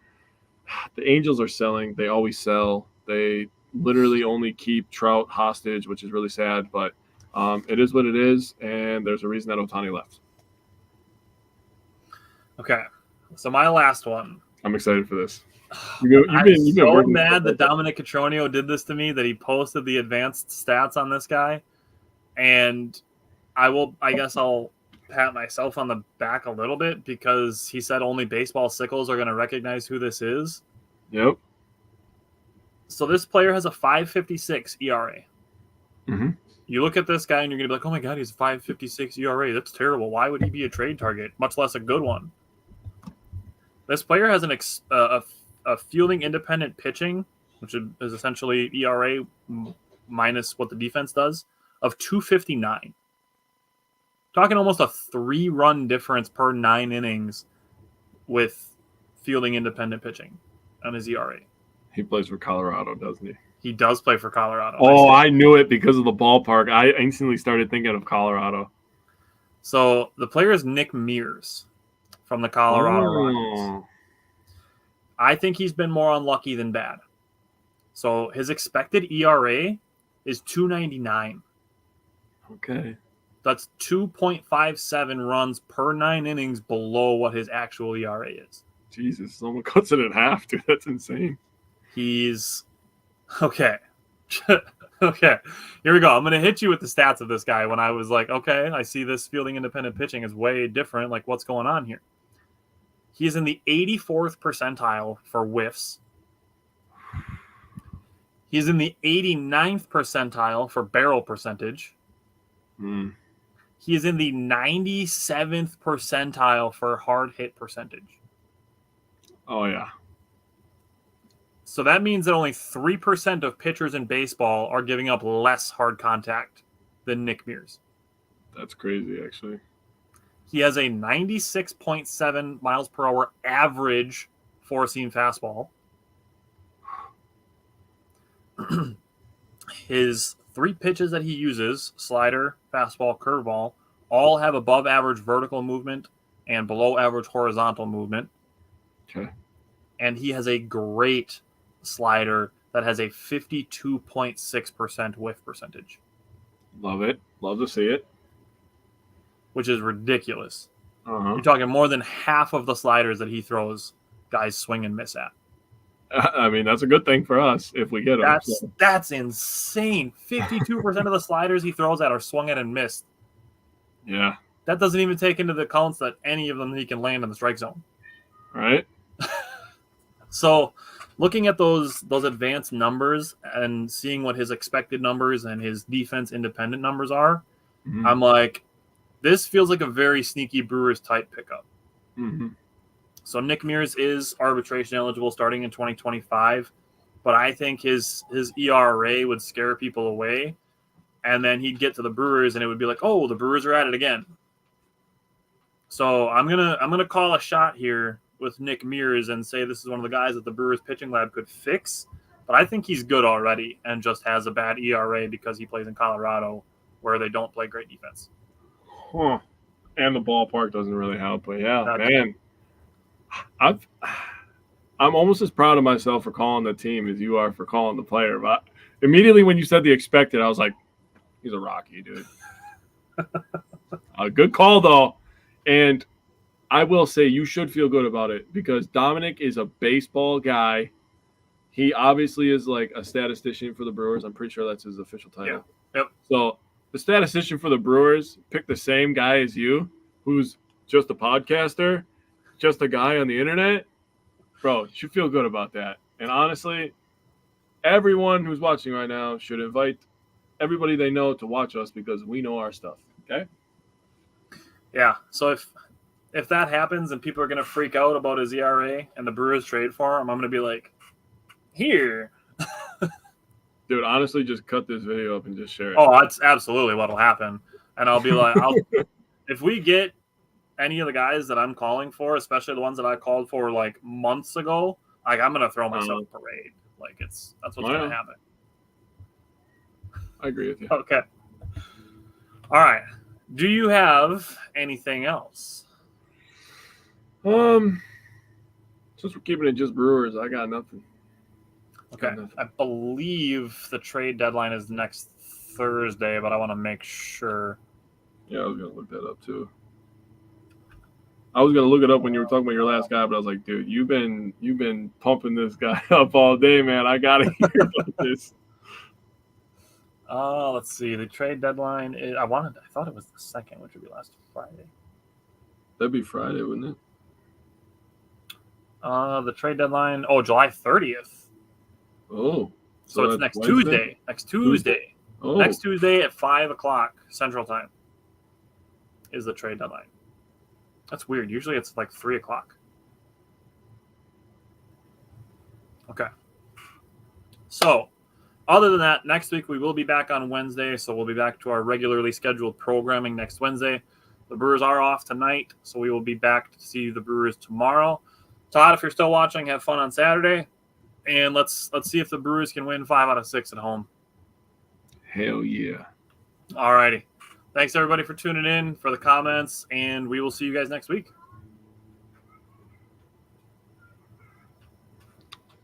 the Angels are selling. They always sell. They literally only keep Trout hostage, which is really sad, but it is what it is, and there's a reason that Ohtani left. Okay, so my last one. I'm excited for this. I'm so mad that Dominic Cotroneo did this to me, that he posted the advanced stats on this guy, and I guess I'll pat myself on the back a little bit because he said only baseball sickles are going to recognize who this is. Yep. So this player has a 5.56 ERA. Mm-hmm. You look at this guy and you're going to be like, oh my God, he's a 5.56 ERA. That's terrible. Why would he be a trade target, much less a good one? This player has a fielding independent pitching, which is essentially ERA minus what the defense does, of 2.59. Talking almost a 3-run difference per 9 innings with fielding independent pitching on his ERA. He plays for Colorado, doesn't he? He does play for Colorado. Oh, I knew it because of the ballpark. I instantly started thinking of Colorado. So the player is Nick Mears from the Colorado Rockies. I think he's been more unlucky than bad. So his expected ERA is 2.99. Okay. That's 2.57 runs per 9 innings below what his actual ERA is. Jesus, someone cuts it in half, dude. That's insane. He's okay. Okay, here we go. I'm going to hit you with the stats of this guy when I was like, okay, I see this fielding independent pitching is way different. Like, what's going on here? He's in the 84th percentile for whiffs. He's in the 89th percentile for barrel percentage. He is in the 97th percentile for hard hit percentage. Oh, yeah. So that means that only 3% of pitchers in baseball are giving up less hard contact than Nick Mears. That's crazy, actually. He has a 96.7 miles per hour average four-seam fastball. His 3 pitches that he uses, slider, fastball, curveball, all have above average vertical movement and below average horizontal movement. Okay. And he has a great slider that has a 52.6% whiff percentage. Love it. Love to see it. Which is ridiculous. Uh-huh. You're talking more than half of the sliders that he throws, guys swing and miss at. I mean, that's a good thing for us if we get them. That's insane. 52% of the sliders he throws at are swung at and missed. Yeah. That doesn't even take into the accounts that any of them he can land in the strike zone. Right. So looking at those advanced numbers and seeing what his expected numbers and his defense independent numbers are, I'm like, this feels like a very sneaky Brewers type pickup. Mm-hmm. So Nick Mears is arbitration eligible starting in 2025, but I think his ERA would scare people away, and then he'd get to the Brewers and it would be like, oh, the Brewers are at it again. So I'm gonna call a shot here with Nick Mears and say this is one of the guys that the Brewers pitching lab could fix, but I think he's good already and just has a bad ERA because he plays in Colorado where they don't play great defense. Huh. And the ballpark doesn't really help, but yeah, man. I'm almost as proud of myself for calling the team as you are for calling the player. But immediately when you said the expected, I was like, he's a Rocky, dude. A good call, though. And I will say you should feel good about it because Dominic is a baseball guy. He obviously is like a statistician for the Brewers. I'm pretty sure that's his official title. Yeah. Yep. So the statistician for the Brewers picked the same guy as you, who's just a podcaster, just a guy on the internet. Bro, you should feel good about that. And honestly, everyone who's watching right now should invite everybody they know to watch us because we know our stuff. Okay? Yeah. So if that happens and people are going to freak out about his ERA and the Brewers trade for him, I'm going to be like, here. Dude, honestly, just cut this video up and just share it. Oh, that's absolutely what'll happen. And I'll be like, if we get any of the guys that I'm calling for, especially the ones that I called for like months ago, like I'm gonna throw myself a parade. Like that's what's gonna happen. I agree with you. Okay. All right. Do you have anything else? Since we're keeping it just Brewers, I got nothing. Okay. I believe the trade deadline is next Thursday, but I want to make sure. Yeah, I was gonna look that up too. I was gonna look it up when you were talking about your last guy, but I was like, dude, you've been pumping this guy up all day, man. I gotta hear about this. Let's see. The trade deadline is, I thought it was the 2nd, which would be last Friday. That'd be Friday, wouldn't it? The trade deadline, July 30th. Oh. So it's next Tuesday. Next Tuesday. Oh. Next Tuesday at 5:00 Central Time is the trade deadline. That's weird. Usually it's like 3:00. Okay. So, other than that, next week we will be back on Wednesday, so we'll be back to our regularly scheduled programming next Wednesday. The Brewers are off tonight, so we will be back to see the Brewers tomorrow. Todd, if you're still watching, have fun on Saturday, and let's see if the Brewers can win 5 out of 6 at home. Hell yeah. All righty. Thanks, everybody, for tuning in, for the comments, and we will see you guys next week.